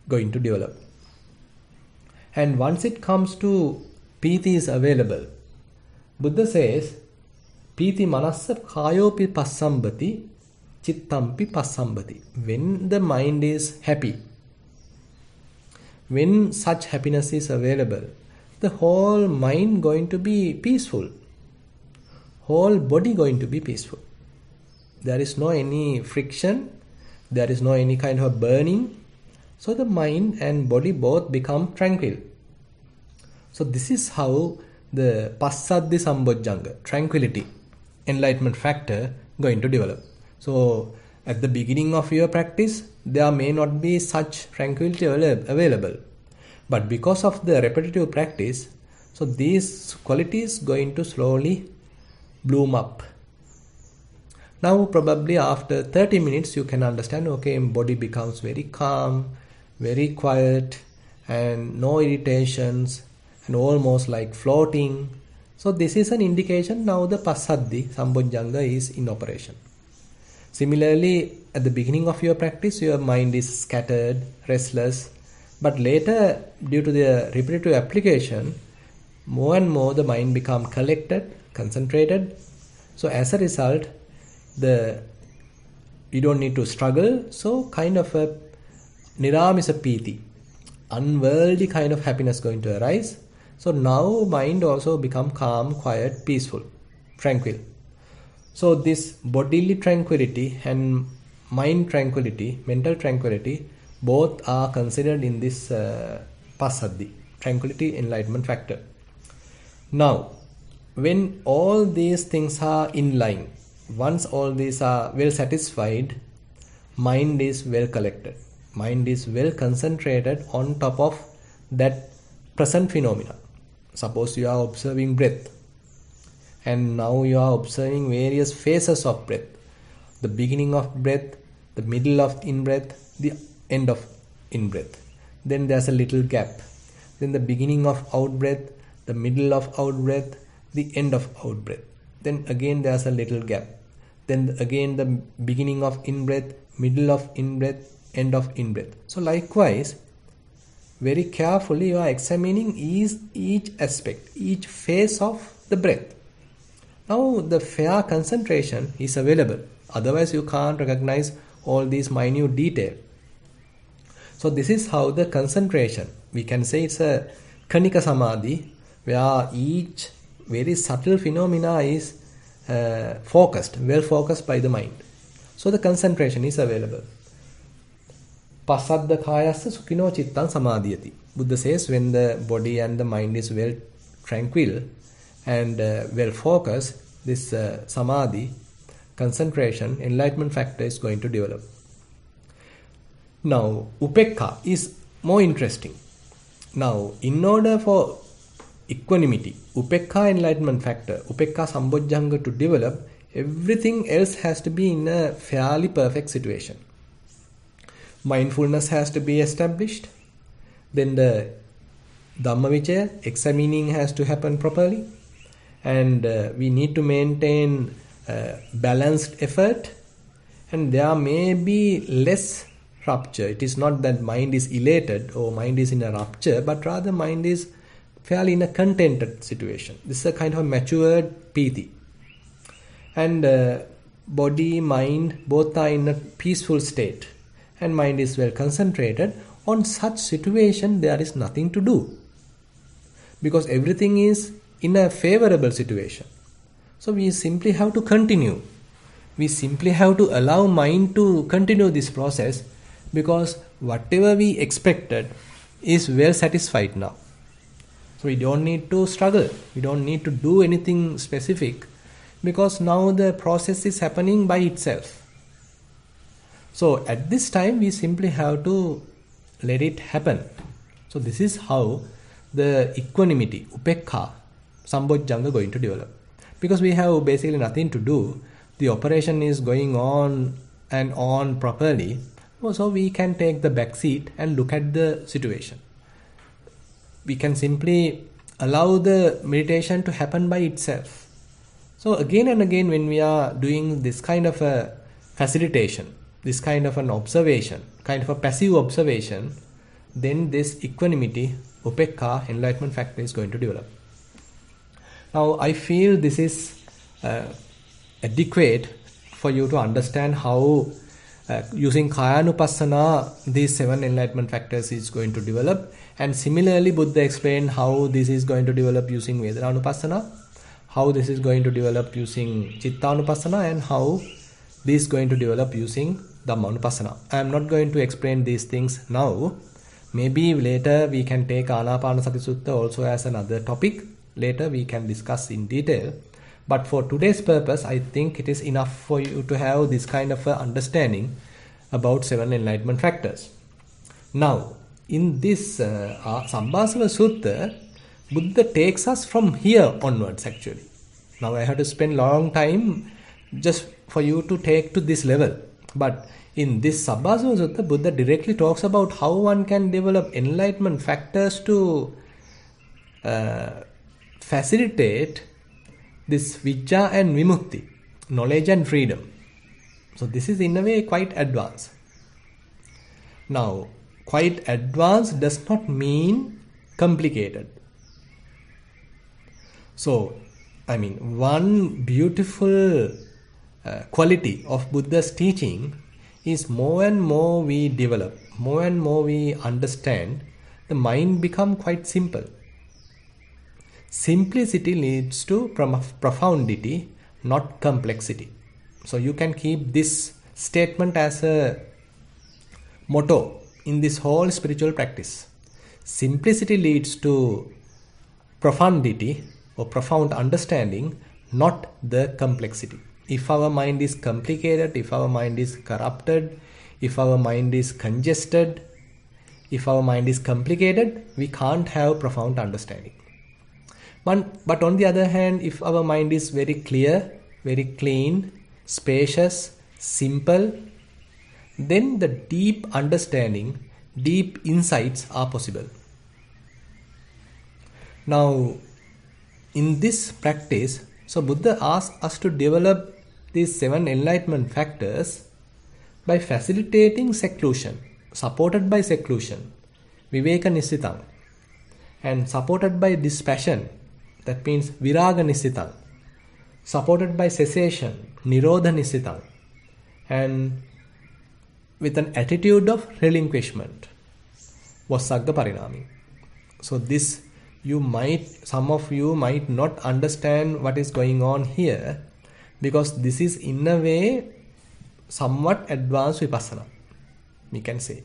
A: going to develop. And once it comes to piti is available, Buddha says, piti manassa kayopi passambati chittampi passambati. When the mind is happy, when such happiness is available, the whole mind going to be peaceful, whole body going to be peaceful. There is no any friction, there is no any kind of burning. So the mind and body both become tranquil. So this is how the passaddhi sambojjhanga, tranquility, enlightenment factor going to develop. So at the beginning of your practice, there may not be such tranquility available. But because of the repetitive practice, so these qualities going to slowly bloom up. Now probably after 30 minutes you can understand, okay, body becomes very calm, very quiet, and no irritations, and almost like floating. So this is an indication now the passaddhi sambojjhanga is in operation. Similarly, at the beginning of your practice, your mind is scattered, restless, but later, due to the repetitive application, more and more the mind becomes collected, concentrated. So as a result, you don't need to struggle. So kind of a niramisa piti, unworldly kind of happiness going to arise. So now mind also become calm, quiet, peaceful, tranquil. So this bodily tranquility and mind tranquility, mental tranquility, both are considered in this passaddhi, tranquility, enlightenment factor. Now, when all these things are in line, once all these are well satisfied, mind is well collected, mind is well concentrated on top of that present phenomena. Suppose you are observing breath, and now you are observing various phases of breath. The beginning of breath, the middle of in-breath, the end of in-breath. Then there's a little gap. Then the beginning of out-breath, the middle of out-breath, the end of out-breath. Then again there's a little gap. Then again the beginning of in-breath, middle of in-breath, end of in-breath. So likewise, very carefully you are examining each aspect, each phase of the breath. Now the fair concentration is available. Otherwise you can't recognize all these minute details. So this is how the concentration, we can say it's a kanika samadhi, where each very subtle phenomena is focused, well focused by the mind. So the concentration is available. Pasadda kayassa sukhino chittan samadhiyati. Buddha says when the body and the mind is well tranquil and well focused, this samadhi, concentration, enlightenment factor is going to develop. Now, upekka is more interesting. Now, in order for equanimity, upekka enlightenment factor, upekka sambojjhanga to develop, everything else has to be in a fairly perfect situation. Mindfulness has to be established. Then the Dhammavicaya, examining has to happen properly. And we need to maintain balanced effort. And there may be less rupture. It is not that mind is elated or mind is in a rupture, but rather mind is fairly in a contented situation. This is a kind of matured piti. And body, mind, both are in a peaceful state. And mind is well concentrated. On such situation, there is nothing to do. Because everything is in a favorable situation. So we simply have to continue. We simply have to allow mind to continue this process, because whatever we expected is well satisfied now. So we don't need to struggle. We don't need to do anything specific, because now the process is happening by itself. So at this time we simply have to let it happen. So this is how the equanimity, upekka, sambojjhanga going to develop. Because we have basically nothing to do. The operation is going on and on properly. So we can take the back seat and look at the situation. we can simply allow the meditation to happen by itself. So again and again, when we are doing this kind of a facilitation, this kind of an observation, kind of a passive observation, then this equanimity, upekka, enlightenment factor is going to develop. Now I feel this is adequate for you to understand how using Kayanupassana these 7 enlightenment factors is going to develop. And similarly, Buddha explained how this is going to develop using Vedananupassana, how this is going to develop using Chittanupassana, and how this is going to develop using Dhammanupassana. I am not going to explain these things now. Maybe later we can take Anapanasati Sutta also as another topic. Later we can discuss in detail. But for today's purpose, I think it is enough for you to have this kind of understanding about 7 enlightenment factors. Now, in this Sabbasava Sutta, Buddha takes us from here onwards actually. Now I have to spend long time just for you to take to this level. But in this Sabbasava Sutta, Buddha directly talks about how one can develop enlightenment factors to facilitate this Vijja and Vimukti, knowledge and freedom. So this is in a way quite advanced. Now, quite advanced does not mean complicated. So, I mean, one beautiful quality of Buddha's teaching is more and more we develop, more and more we understand, the mind become quite simple. Simplicity leads to profundity, not complexity. So you can keep this statement as a motto in this whole spiritual practice. Simplicity leads to profundity or profound understanding, not the complexity. If our mind is complicated, if our mind is corrupted, if our mind is congested, if our mind is complicated, we can't have profound understanding. But on the other hand, if our mind is very clear, very clean, spacious, simple, then the deep understanding, deep insights are possible. Now, in this practice, so Buddha asks us to develop these 7 enlightenment factors by facilitating seclusion, supported by seclusion, viveka nissitang, and supported by dispassion, that means viraga nissitang, supported by cessation, nirodha nissitang, and with an attitude of relinquishment, vassagga parinami. So this some of you might not understand what is going on here, because this is in a way somewhat advanced vipassana, we can say.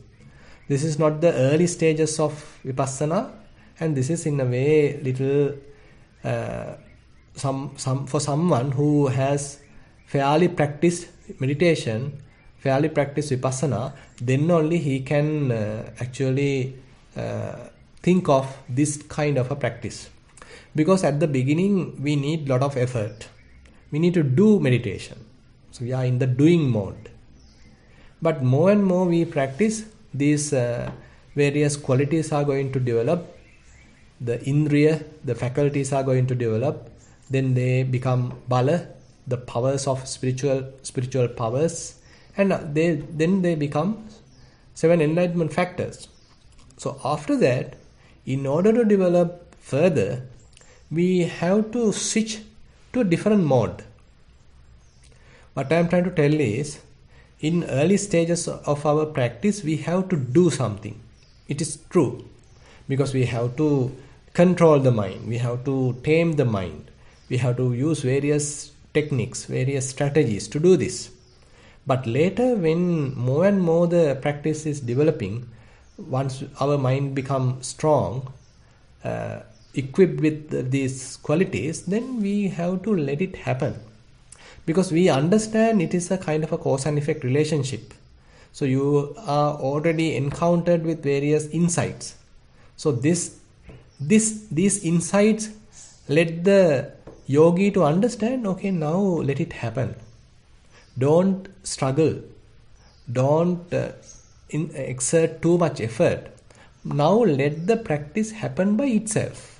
A: This is not the early stages of vipassana, and this is in a way little for someone who has fairly practiced meditation, fairly practiced vipassana, then only he can actually think of this kind of a practice. Because at the beginning we need lot of effort. We need to do meditation. So we are in the doing mode. But more and more we practice, these various qualities are going to develop. The indriya, the faculties are going to develop. Then they become bala, the powers of spiritual powers. And then they become 7 enlightenment factors. So after that, in order to develop further, we have to switch to a different mode. What I am trying to tell is, in early stages of our practice, we have to do something. It is true, because we have to control the mind, we have to tame the mind, we have to use various techniques, various strategies to do this. But later, when more and more the practice is developing, once our mind becomes strong, equipped with these qualities, then we have to let it happen. Because we understand it is a kind of a cause and effect relationship. So you are already encountered with various insights. So these insights let the yogi to understand, okay, now let it happen. Don't struggle. Don't exert too much effort. now let the practice happen by itself.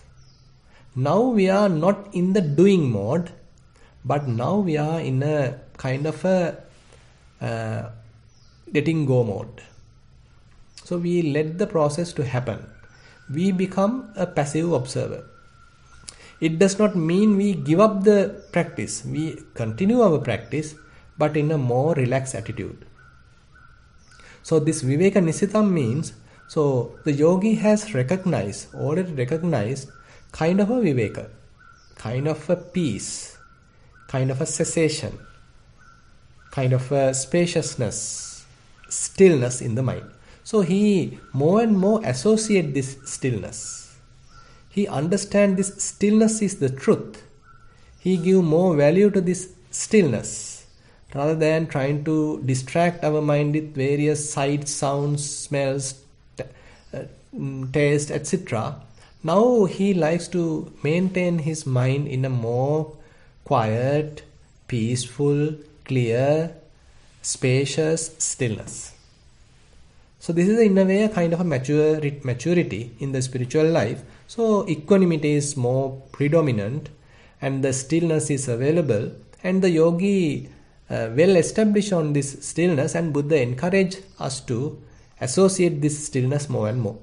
A: Now we are not in the doing mode, but now we are in a kind of a letting go mode. So we let the process to happen. We become a passive observer. It does not mean we give up the practice. We continue our practice, but in a more relaxed attitude. So this Viveka Nisitam means, so the yogi has already recognized kind of a Viveka, kind of a peace, kind of a cessation, kind of a spaciousness, stillness in the mind. So he more and more associates this stillness. He understands this stillness is the truth. He gives more value to this stillness rather than trying to distract our mind with various sights, sounds, smells, taste, etc. Now he likes to maintain his mind in a more quiet, peaceful, clear, spacious stillness. So this is in a way a kind of a maturity in the spiritual life. So equanimity is more predominant and the stillness is available, and the yogi well established on this stillness, and Buddha encourage us to associate this stillness more and more.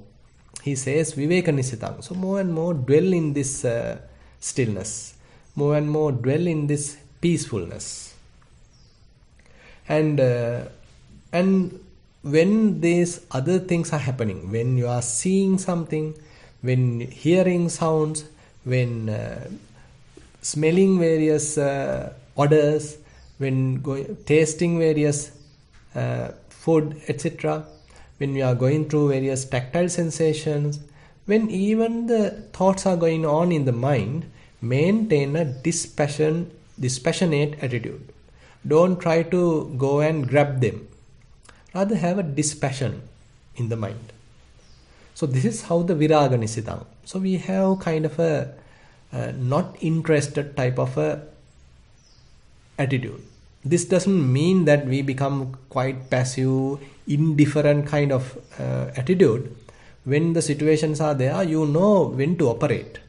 A: He says Viveka Nisitang. So more and more dwell in this stillness, more and more dwell in this peacefulness. And when these other things are happening, when you are seeing something, when hearing sounds, when smelling various odors, when tasting various food, etc., when we are going through various tactile sensations, when even the thoughts are going on in the mind, maintain a dispassionate attitude. Don't try to go and grab them. Rather have a dispassion in the mind. So this is how the Viraga Nisitang. So we have kind of a not interested type of a attitude. This doesn't mean that we become quite passive, indifferent kind of attitude. When the situations are there, you know when to operate.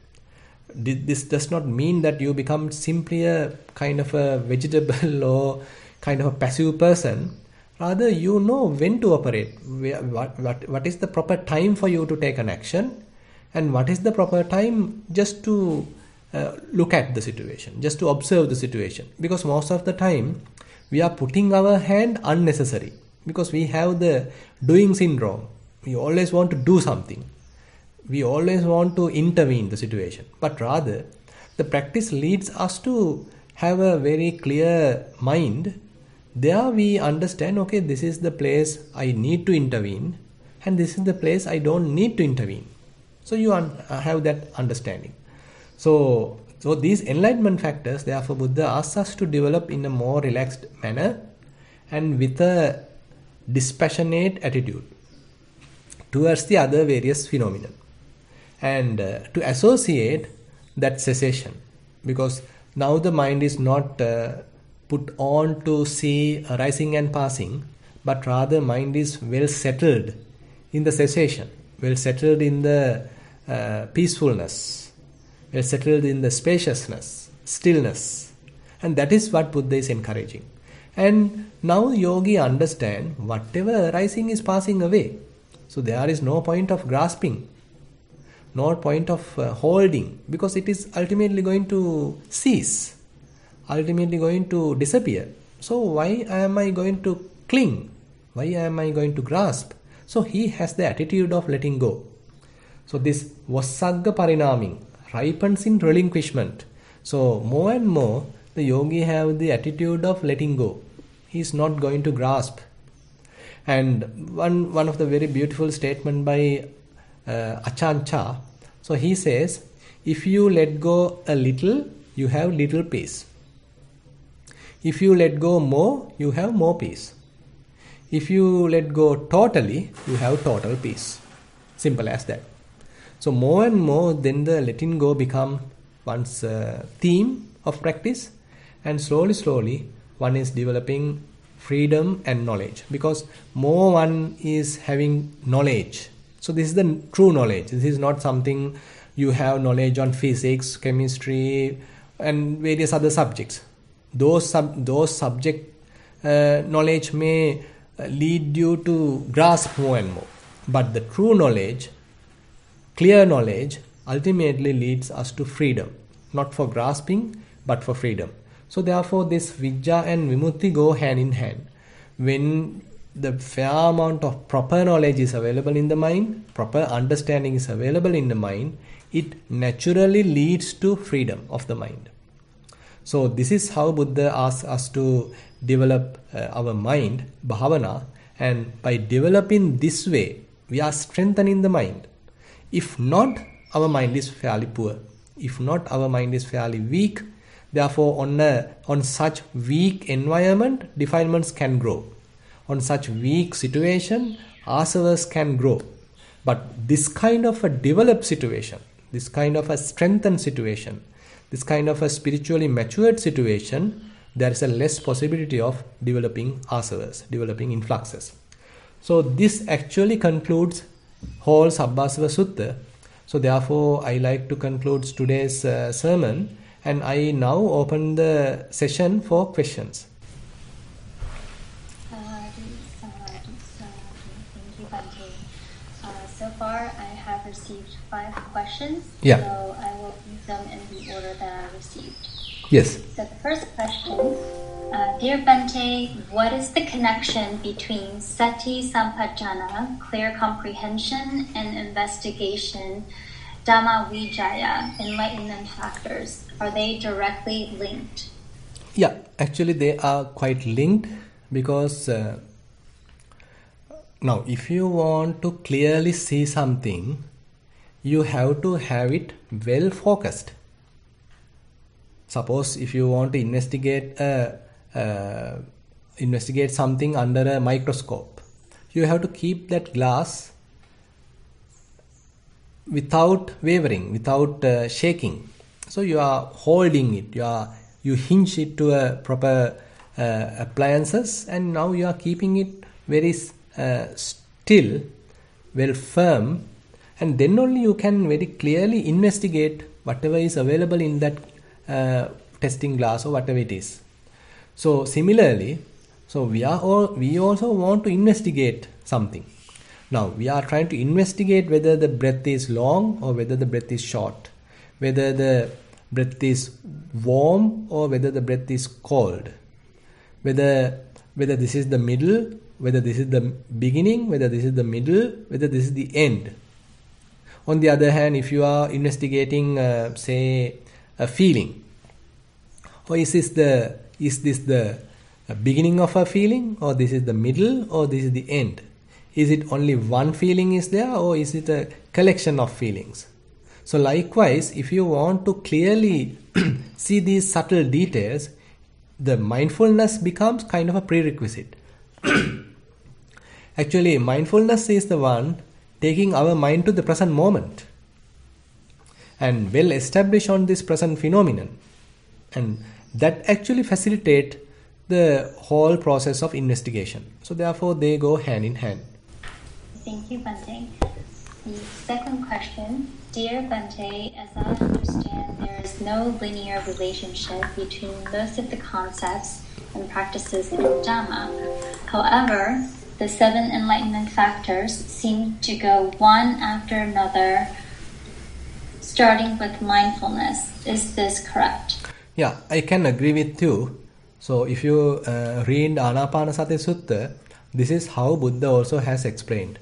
A: This does not mean that you become simply a kind of a vegetable or kind of a passive person. Rather, you know when to operate. What is the proper time for you to take an action, and what is the proper time just to look at the situation, just to observe the situation. Because most of the time, we are putting our hand unnecessary, because we have the doing syndrome. We always want to do something. We always want to intervene the situation. But rather, the practice leads us to have a very clear mind. There we understand, okay, this is the place I need to intervene, and this is the place I don't need to intervene. So you have that understanding. So these enlightenment factors, therefore Buddha asks us to develop in a more relaxed manner and with a dispassionate attitude towards the other various phenomena, and to associate that cessation, because now the mind is not put on to see arising and passing, but rather mind is well settled in the cessation, well settled in the peacefulness, well settled in the spaciousness, stillness. And that is what Buddha is encouraging. And now yogi understand whatever arising is passing away. So there is no point of grasping, no point of holding, because it is ultimately going to cease, ultimately going to disappear. So why am I going to cling? Why am I going to grasp? So he has the attitude of letting go. So this Vassagga Parinaming ripens in relinquishment. So more and more the yogi have the attitude of letting go. He is not going to grasp. And one of the very beautiful statement by Achancha. So he says, if you let go a little, you have little peace. If you let go more, you have more peace. If you let go totally, you have total peace. Simple as that. So more and more, then the letting go become one's theme of practice, and slowly one is developing freedom and knowledge, because more one is having knowledge. So this is the true knowledge. This is not something you have knowledge on physics, chemistry, and various other subjects. Those subject knowledge may lead you to grasp more and more. But the true knowledge, clear knowledge, ultimately leads us to freedom. Not for grasping, but for freedom. So therefore this Vijja and Vimutti go hand in hand. When the fair amount of proper knowledge is available in the mind, proper understanding is available in the mind, it naturally leads to freedom of the mind. So this is how Buddha asks us to develop our mind, bhavana, and by developing this way, we are strengthening the mind. If not, our mind is fairly poor. If not, our mind is fairly weak. Therefore, on such weak environment, defilements can grow. On such weak situation, asavas can grow. But this kind of a developed situation, this kind of a strengthened situation, this kind of a spiritually matured situation, there is a less possibility of developing asavas, developing influxes. So this actually concludes whole Sabbasava Sutta. So therefore, I like to conclude today's sermon, and I now open the session for questions.
B: Thank you, Bhante. So far, I have received 5 questions.
A: Yeah.
B: So I will read them in the order that I received.
A: Yes.
B: So the first question, Dear Bhante, what is the connection between sati sampajana, clear comprehension, and investigation, dhamma vijaya, enlightenment factors? Are they directly linked?
A: Yeah, actually they are quite linked because now if you want to clearly see something, you have to have it well focused. Suppose if you want to investigate something under a microscope, you have to keep that glass without wavering, without shaking. So you are holding it, you hinge it to a proper appliances, and now you are keeping it very still, well firm, and then only you can very clearly investigate whatever is available in that testing glass or whatever it is. So similarly, we also want to investigate something. Now we are trying to investigate whether the breath is long or whether the breath is short, whether the breath is warm or whether the breath is cold, whether this is the middle, whether this is the beginning, whether this is the middle, whether this is the end. On the other hand, if you are investigating say a feeling, or is this the beginning of a feeling, or this is the middle, or this is the end? Is it only one feeling is there, or is it a collection of feelings? So likewise, if you want to clearly see these subtle details, the mindfulness becomes kind of a prerequisite. Actually, mindfulness is the one taking our mind to the present moment and well established on this present phenomenon, and that actually facilitate the whole process of investigation. So therefore they go hand in hand.
B: Thank you, Bhante. The second question, Dear Bhante, as I understand, there is no linear relationship between most of the concepts and practices in Dhamma. However, the 7 enlightenment factors seem to go one after another, starting with mindfulness. Is this correct?
A: Yeah, I can agree with you. So if you read Anapanasati Sutta, this is how Buddha also has explained.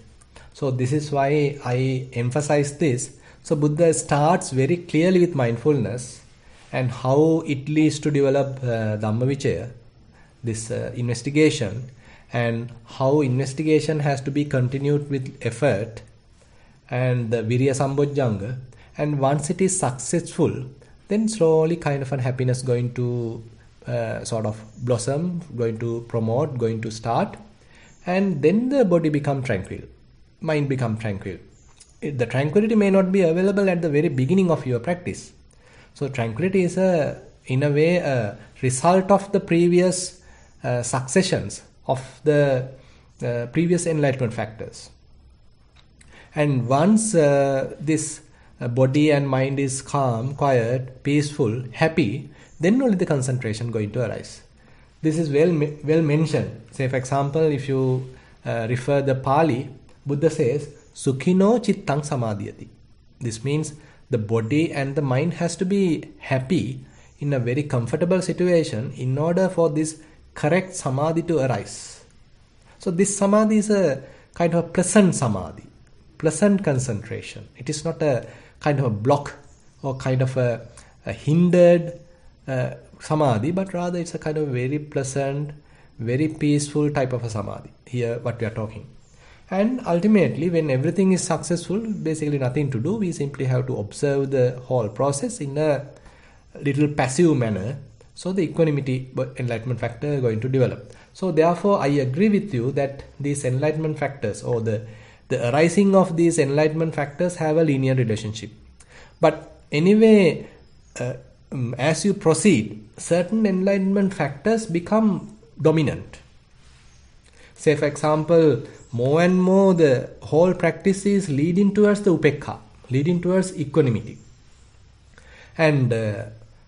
A: So this is why I emphasize this. So Buddha starts very clearly with mindfulness and how it leads to develop Dhammavicaya, this investigation, and how investigation has to be continued with effort and the Virya Sambojjhanga. And once it is successful, then slowly kind of happiness going to sort of blossom, going to promote, going to start, and then the body become tranquil, mind become tranquil. The tranquility may not be available at the very beginning of your practice. So tranquility is in a way a result of the previous successions of the previous enlightenment factors. And once this body and mind is calm, quiet, peaceful, happy, then only the concentration going to arise. This is well mentioned. Say for example, if you refer the Pali, Buddha says, Sukhino chittang samadhyati. This means the body and the mind has to be happy in a very comfortable situation in order for this correct samadhi to arise. So this samadhi is a kind of a pleasant samadhi, pleasant concentration. It is not a kind of a block or kind of a hindered samadhi, but rather it's a kind of very pleasant, very peaceful type of a samadhi. Here what we are talking. And ultimately, when everything is successful, basically nothing to do. We simply have to observe the whole process in a little passive manner. So the equanimity enlightenment factor is going to develop. So therefore, I agree with you that these enlightenment factors or the arising of these enlightenment factors have a linear relationship. But anyway, as you proceed, certain enlightenment factors become dominant. Say for example, more and more the whole practice is leading towards the upekha, leading towards equanimity. And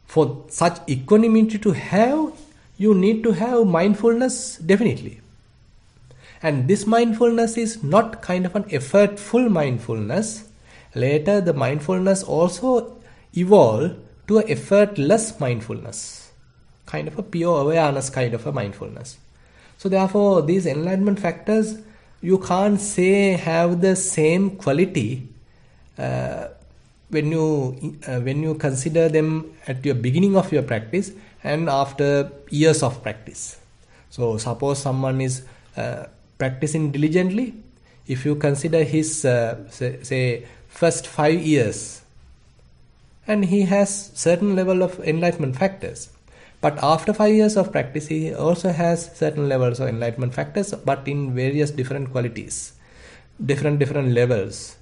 A: for such equanimity to have, you need to have mindfulness definitely. And this mindfulness is not kind of an effortful mindfulness. Later the mindfulness also evolve to an effortless mindfulness, kind of a pure awareness kind of a mindfulness. So therefore these enlightenment factors, you can't say have the same quality when you consider them at your beginning of your practice and after years of practice. So suppose someone is practicing diligently. If you consider his say first 5 years, and he has certain level of enlightenment factors. But after 5 years of practice, he also has certain levels of enlightenment factors, but in various different qualities, different levels.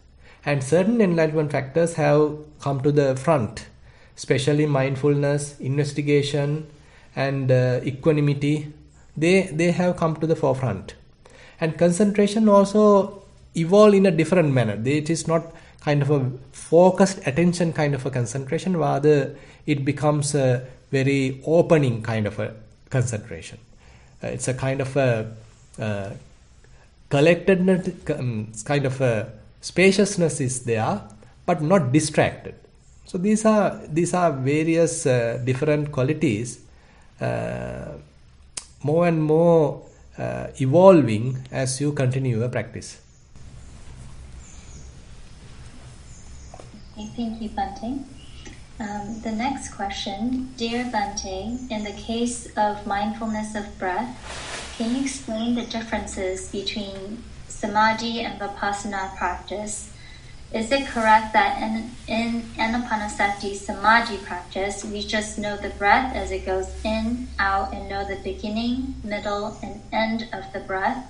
A: And certain enlightenment factors have come to the front, especially mindfulness, investigation, and equanimity. They have come to the forefront. And concentration also evolve in a different manner. It is not kind of a focused attention kind of a concentration, rather it becomes a very opening kind of a concentration. It's a kind of a collectedness, kind of a spaciousness is there, but not distracted. So these are various different qualities, more and more evolving as you continue your practice.
B: Okay, thank you, Bhante. The next question, dear Bhante, in the case of mindfulness of breath, can you explain the differences between samadhi and vipassana practice? Is it correct that in anapanasati samadhi practice, we just know the breath as it goes in, out, and know the beginning, middle, and end of the breath?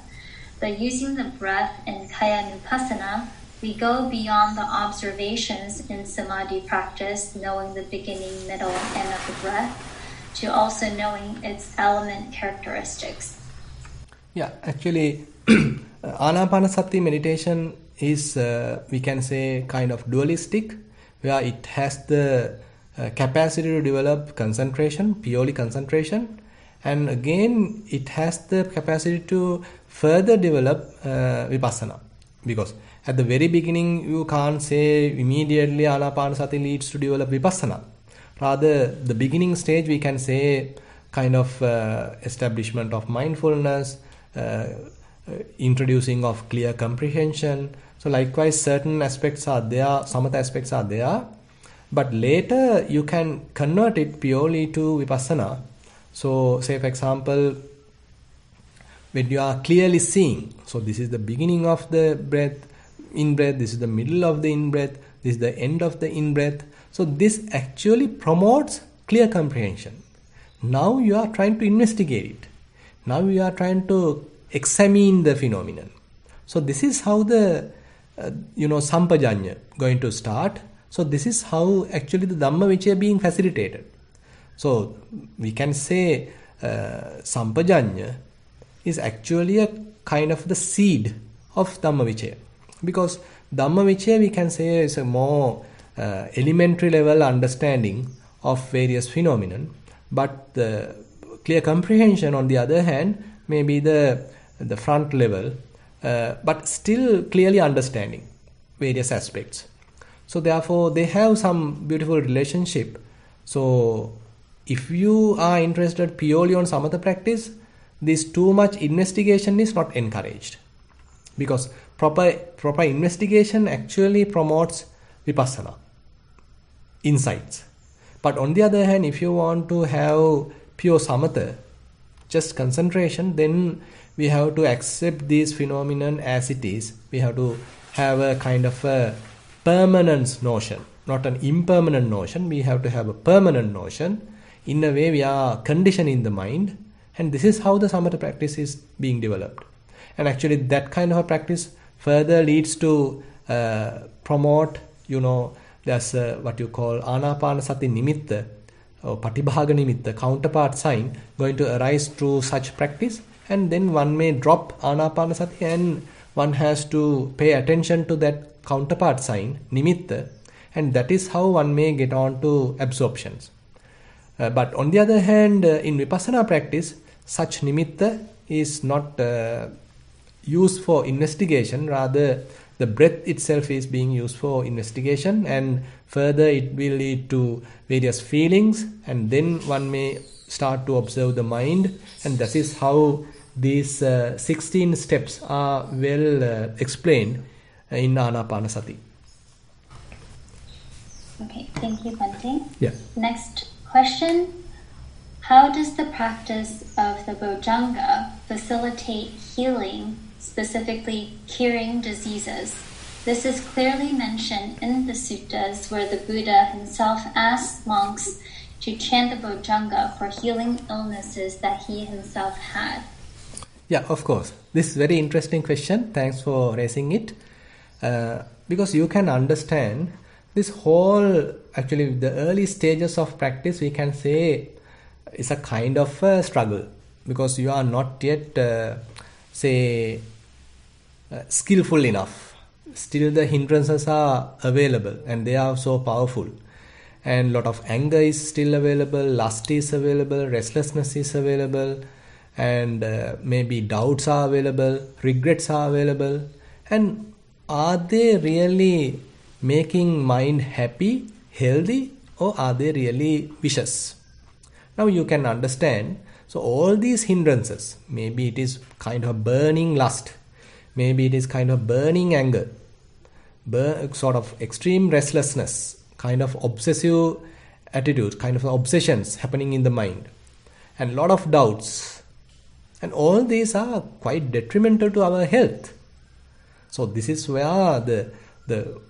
B: But using the breath in kayanupassana, we go beyond the observations in samadhi practice, knowing the beginning, middle, and end of the breath, to also knowing its element characteristics.
A: Yeah, actually, anapanasati meditation is, we can say, kind of dualistic, where it has the capacity to develop concentration, purely concentration, and again, it has the capacity to further develop vipassana, because at the very beginning, you can't say immediately anapanasati leads to develop vipassana. Rather, the beginning stage, we can say kind of establishment of mindfulness, introducing of clear comprehension. So likewise, certain aspects are there, samatha aspects are there, but later you can convert it purely to vipassana. So say for example, when you are clearly seeing, so this is the beginning of the breath, in-breath, this is the middle of the in-breath, this is the end of the in-breath. So this actually promotes clear comprehension. Now you are trying to investigate it. Now you are trying to examine the phenomenon. So this is how the sampajanya going to start. So this is how actually the Dhamma Vichaya being facilitated. So we can say sampajanya is actually a kind of the seed of Dhamma Vichaya. Because Dhamma we can say is a more elementary level understanding of various phenomenon, but the clear comprehension on the other hand may be the front level, but still clearly understanding various aspects. So therefore they have some beautiful relationship. So if you are interested purely on samatha practice, this too much investigation is not encouraged, because proper investigation actually promotes vipassana, insights. But on the other hand, if you want to have pure samatha, just concentration, then we have to accept this phenomenon as it is. We have to have a kind of a permanence notion, not an impermanent notion. We have to have a permanent notion. In a way, we are conditioning the mind, and this is how the samatha practice is being developed. And actually, that kind of a practice further leads to promote, there's what you call anapanasati nimitta or patibhaga nimitta, counterpart sign, going to arise through such practice. And then one may drop anapanasati and one has to pay attention to that counterpart sign, nimitta, and that is how one may get on to absorptions. But on the other hand, in vipassana practice, such nimitta is not used for investigation, rather the breath itself is being used for investigation, and further it will lead to various feelings, and then one may start to observe the mind, and that is how these 16 steps are well explained in Anapanasati.
B: Okay, thank you, Bhante.
A: Yeah.
B: Next question. How does the practice of the Bojjhanga facilitate healing, specifically curing diseases? This is clearly mentioned in the suttas where the Buddha himself asked monks to chant the Bojjhanga for healing illnesses that he himself had.
A: Yeah, of course. This is a very interesting question. Thanks for raising it. Because you can understand this whole, actually the early stages of practice, we can say is a kind of a struggle, because you are not yet, skillful enough. Still the hindrances are available and they are so powerful. And a lot of anger is still available, lust is available, restlessness is available, and maybe doubts are available, regrets are available. And are they really making mind happy, healthy, or are they really vicious? Now you can understand. So all these hindrances, maybe it is kind of burning lust, maybe it is kind of burning anger, sort of extreme restlessness, kind of obsessive attitudes, kind of obsessions happening in the mind, and a lot of doubts. And all these are quite detrimental to our health. So this is where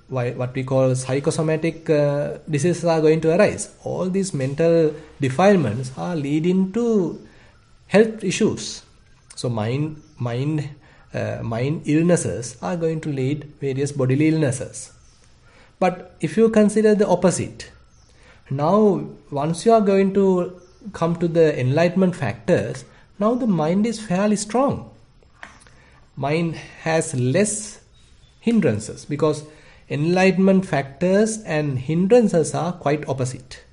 A: what we call psychosomatic diseases are going to arise. All these mental defilements are leading to health issues. So mind illnesses are going to lead various bodily illnesses. But if you consider the opposite, now once you are going to come to the enlightenment factors, now the mind is fairly strong. Mind has less hindrances, because enlightenment factors and hindrances are quite opposite.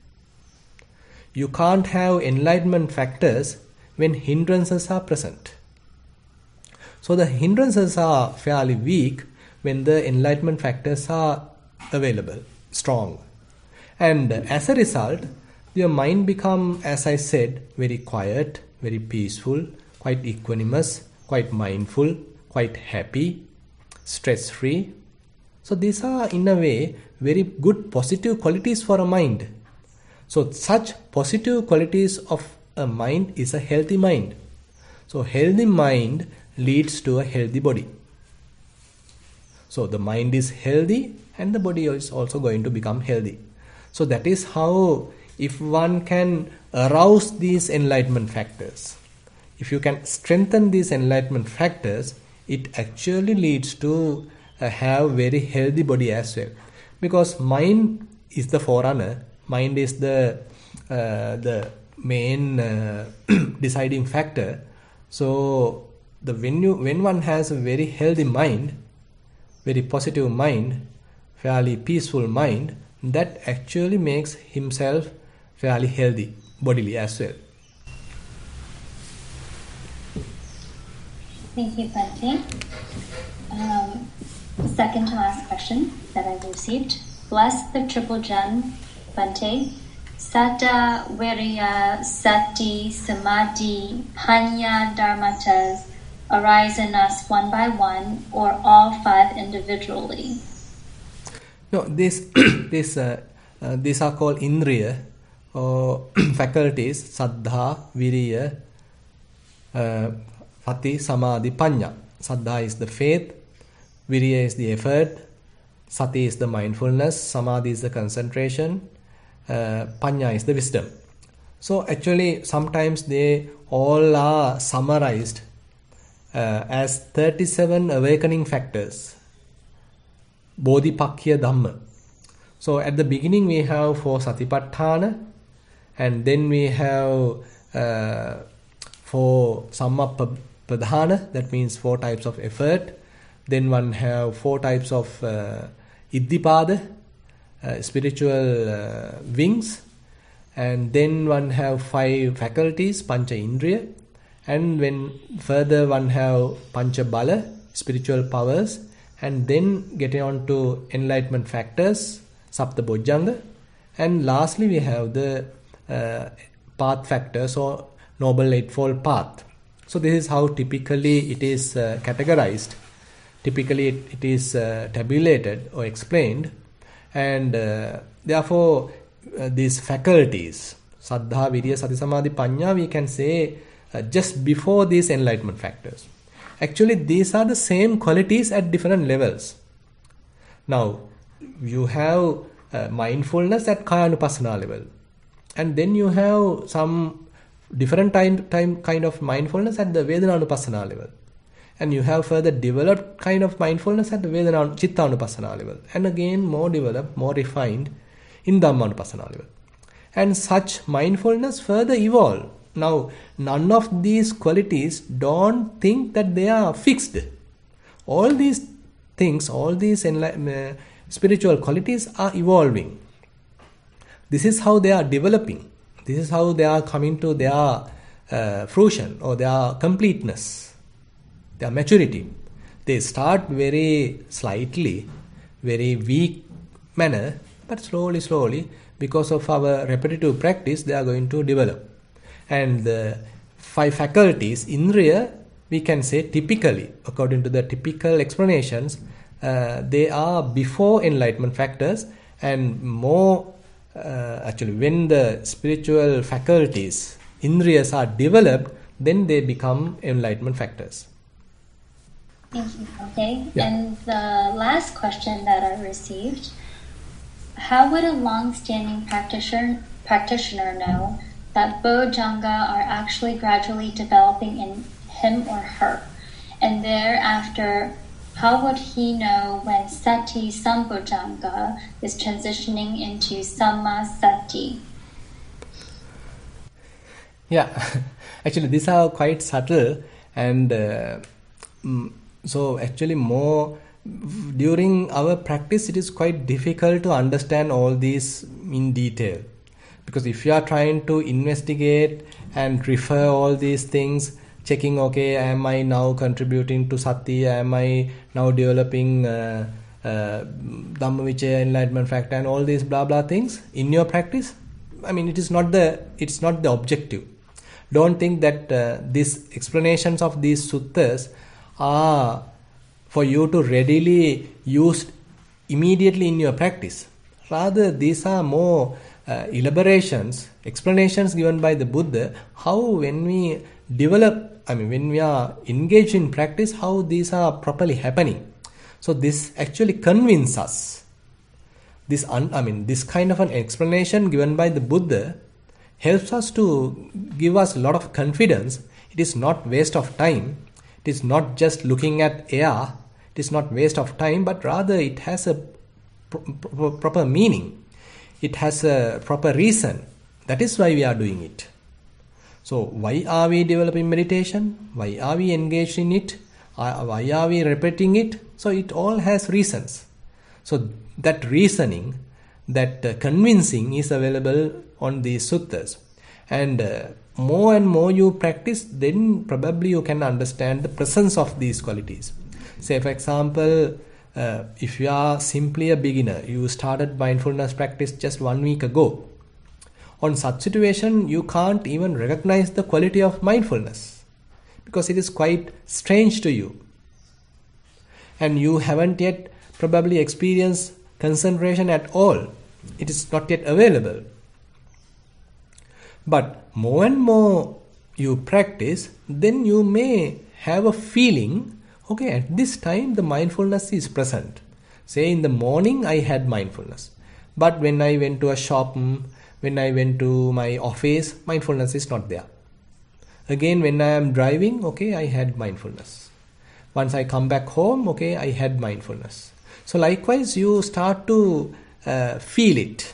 A: You can't have enlightenment factors when hindrances are present. So the hindrances are fairly weak when the enlightenment factors are available, strong. And as a result, your mind becomes, as I said, very quiet, very peaceful, quite equanimous, quite mindful, quite happy, stress-free. So these are in a way very good positive qualities for a mind. So such positive qualities of a mind is a healthy mind. So healthy mind leads to a healthy body. So the mind is healthy and the body is also going to become healthy. So that is how, if one can arouse these enlightenment factors, if you can strengthen these enlightenment factors, it actually leads to have very healthy body as well. Because mind is the forerunner, mind is the main deciding factor. So when one has a very healthy mind, very positive mind, fairly peaceful mind, that actually makes himself fairly healthy bodily as well.
B: Thank you, Bhante. Second to last question that I've received. Bless the triple gem, Bhante. Satta, Virya, Sati, Samadhi, Panya, Dharmatas arise in us one by one, or all five individually?
A: No, these are called indriya or faculties: Saddha, Virya, Sati, Samadhi, Panya. Saddha is the faith, Virya is the effort, Sati is the mindfulness, Samadhi is the concentration, Panya is the wisdom. So actually sometimes they all are summarized as 37 awakening factors, Bodhipakya Dhamma. So at the beginning we have 4 Satipatthana, and then we have 4 Sammapadhana, that means 4 types of effort. Then one have 4 types of Iddhipada, spiritual wings. And then one have 5 faculties, Pancha Indriya. And when further one have Pancha Bala, spiritual powers. And then getting on to enlightenment factors, Sapta Bojjhanga. And lastly we have the path factors or Noble Eightfold Path. So this is how typically it is categorized. Typically it is tabulated or explained. And therefore these faculties, Saddha, Virya, Sati, Samadhi, Panya, we can say just before these enlightenment factors. Actually these are the same qualities at different levels. Now you have mindfulness at Kayanupassana level, and then you have some different kind of mindfulness at the Vedananupassana level, and you have further developed kind of mindfulness at the Chittanupassana level, and again more developed, more refined in Dhammanupassana level, and such mindfulness further evolve. Now none of these qualities don't think that they are fixed. All these things, all these spiritual qualities are evolving. This is how they are developing. This is how they are coming to their fruition or their completeness, their maturity. They start very slightly, very weak manner, but slowly, because of our repetitive practice, they are going to develop. And the 5 faculties, Indriya, we can say typically, according to the typical explanations, they are before enlightenment factors, and more actually when the spiritual faculties, Indriyas, are developed, then they become enlightenment factors.
B: Thank you, okay.
A: Yeah.
B: And the last question that I received: how would a long-standing practitioner know that Bojjhanga are actually gradually developing in him or her? And thereafter, how would he know when Sati Sambojjhanga is transitioning into Samma Sati?
A: Yeah, actually these are quite subtle, and so actually more during our practice it is quite difficult to understand all these in detail, because if you are trying to investigate and refer all these things, checking, okay, am I now contributing to Sati, am I now developing Dhammavicaya, enlightenment factor, and all these blah blah things in your practice, I mean it's not the objective. Don't think that these explanations of these suttas are for you to readily use immediately in your practice. Rather, these are more elaborations, explanations given by the Buddha, how when we develop, when we are engaged in practice, how these are properly happening. So this actually convinces us. This kind of an explanation given by the Buddha helps us to give us a lot of confidence. It is not waste of time. It is not just looking at air. It is not waste of time, but rather it has a proper meaning. It has a proper reason. That is why we are doing it. So why are we developing meditation? Why are we engaged in it? Why are we repeating it? So it all has reasons. So that reasoning, that convincing is available on these suttas. And more and more you practice, then probably you can understand the presence of these qualities. Say for example, if you are simply a beginner, you started mindfulness practice just 1 week ago. On such situation, you can't even recognize the quality of mindfulness because it is quite strange to you. And you haven't yet probably experienced concentration at all. It is not yet available. But more and more you practice, then you may have a feeling, okay, at this time the mindfulness is present. Say in the morning I had mindfulness. But when I went to a shop, when I went to my office, mindfulness is not there. Again, when I am driving, okay, I had mindfulness. Once I come back home, okay, I had mindfulness. So likewise, you start to feel it.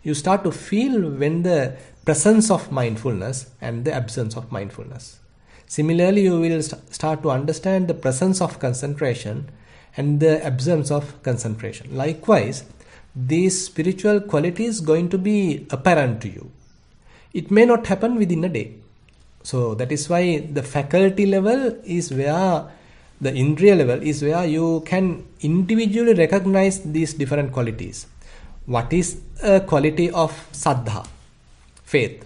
A: You start to feel when the presence of mindfulness and the absence of mindfulness. Similarly, you will start to understand the presence of concentration and the absence of concentration. Likewise, these spiritual qualities going to be apparent to you. It may not happen within a day. So that is why the faculty level is where, the indriya level is where you can individually recognize these different qualities. What is a quality of saddha, faith?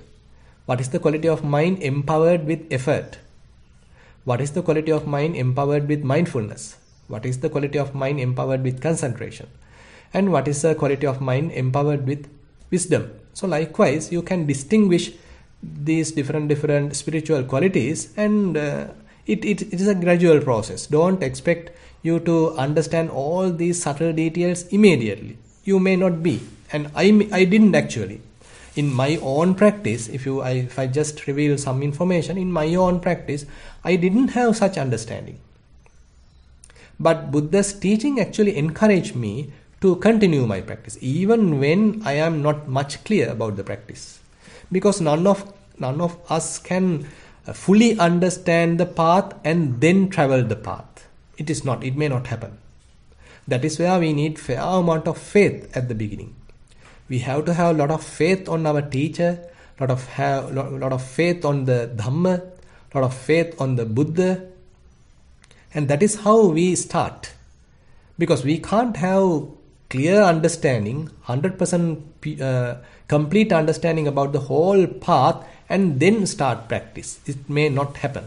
A: What is the quality of mind empowered with effort? What is the quality of mind empowered with mindfulness? What is the quality of mind empowered with concentration? And what is the quality of mind empowered with wisdom? So likewise, you can distinguish these different spiritual qualities, and it is a gradual process. Don't expect you to understand all these subtle details immediately. You may not be, and I didn't actually. In my own practice, if I just reveal some information, in my own practice, I didn't have such understanding. But Buddha's teaching actually encouraged me to continue my practice, even when I am not much clear about the practice. Because none of us can fully understand the path and then travel the path. It may not happen. That is where we need fair amount of faith at the beginning. We have to have a lot of faith on our teacher, lot of faith on the Dhamma, lot of faith on the Buddha, and that is how we start. Because we can't have clear understanding, 100% complete understanding about the whole path and then start practice. It may not happen.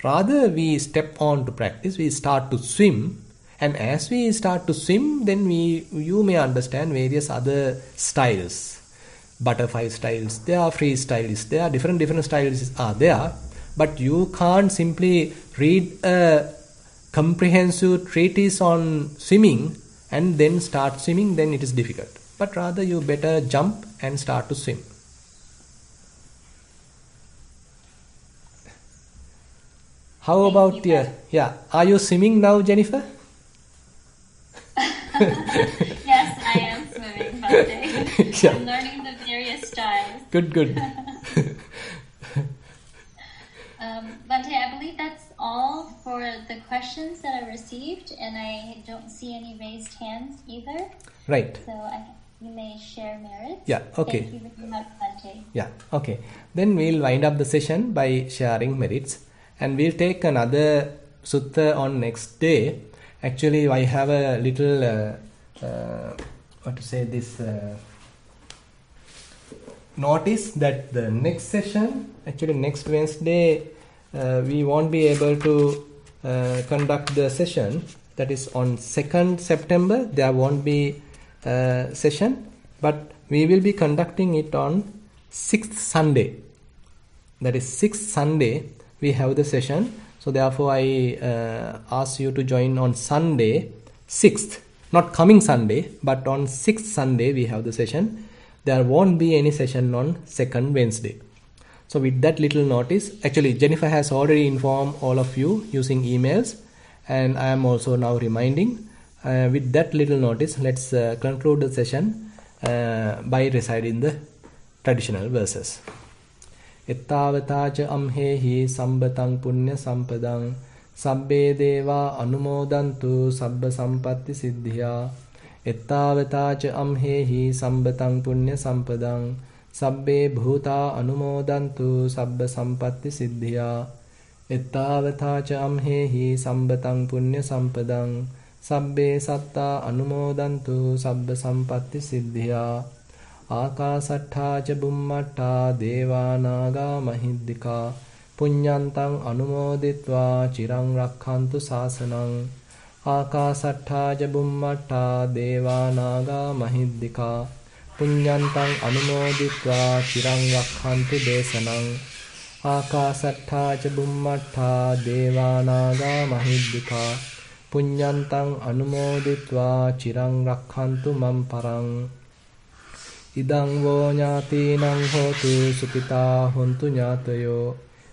A: Rather, we step on to practice, we start to swim, and as we start to swim, then you may understand various other styles. Butterfly styles, there are freestyle is there, different styles are there, but you can't simply read a comprehensive treatise on swimming and then start swimming, then it is difficult. But rather you better jump and start to swim. How about are you swimming now, Jennifer?
B: Yes, I am swimming, Bhante.
A: Yeah.
B: I'm learning the various styles.
A: Good.
B: Bhante, I believe that's all for the questions that I received, and I don't see any raised hands either.
A: Right.
B: So you may share merits.
A: Yeah, okay.
B: Thank you very much, Bhante.
A: Yeah, okay. Then we'll wind up the session by sharing merits, and we'll take another sutta on next day. Actually, I have a little, notice that the next session, actually next Wednesday, we won't be able to conduct the session. That is on 2nd September, there won't be session, but we will be conducting it on 6th Sunday. That is 6th Sunday, we have the session. So therefore, I ask you to join on Sunday, 6th. Not coming Sunday, but on 6th Sunday, we have the session. There won't be any session on 2nd Wednesday. So with that little notice, actually Jennifer has already informed all of you using emails, and I am also now reminding. With that little notice, let's conclude the session by reciting the traditional verses. Ettavataca amhehi sambatang punya sampadang සබ්බේ දේවා අනුමෝදන්තු සබ්බ සම්පatti සිද්ධියා එත්තාවතාච අම්හෙහි සම්බතං පුඤ්ඤ සම්පදං සබ්බේ භූතා අනුමෝදන්තු සබ්බ සම්පatti සිද්ධියා එත්තාවතාච අම්හෙහි සම්බතං පුඤ්ඤ සම්පදං සබ්බේ සත්තා අනුමෝදන්තු සබ්බ සම්පatti සිද්ධියා ආකාසට්ඨා ච බුම්මට්ඨා දේවා නාග මහිද්దికා පුඤ්ඤන්තං අනුමෝදිත්වා චිරං රක්ඛන්තු ශාසනං ආකාසට්ඨා ච බුම්මට්ඨා දේවා නාග මහිද්దికා පුඤ්ඤන්තං අනුමෝදිත්වා චිරං රක්ඛන්තු දේශනං ආකාසට්ඨා ච බුම්මට්ඨා දේවා නාග මහිද්దికා පුඤ්ඤන්තං අනුමෝදිත්වා චිරං රක්ඛන්තු මම් පරං ඉදං වෝ ඥාතිනං හෝතු සුඛිතා හොන්තු ඥාතයෝ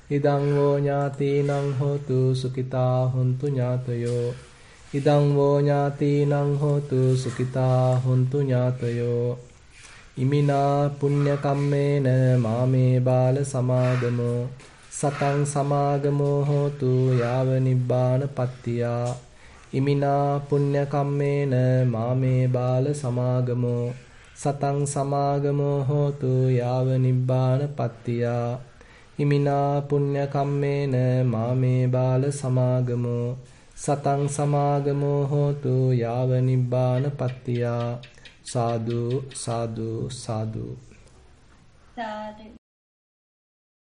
A: ඉදං වෝ ඥාතිනං හෝතු සුඛිතා හොන්තු ඥාතයෝ ඉදං වෝ ඥාතිනං හෝතු සුඛිතා හොන්තු ඥාතයෝ ඉමිනා පුඤ්ඤ කම්මේන මාමේ බාල සමාගමෝ සතං සමාගමෝ හෝතු යාව නිබ්බාන පත්තියා ඉමිනා පුඤ්ඤ කම්මේන මාමේ බාල සමාගමෝ සතං සමාගමෝ හෝතු යාව නිබ්බාන පත්තියා ඉමිනා පුඤ්ඤ කම්මේන මාමේ බාල සමාගමෝ සතං සමාගමෝ හෝතු යාව නිබ්බාන පත්තියා සාදු සාදු සාදු
B: Sadhu.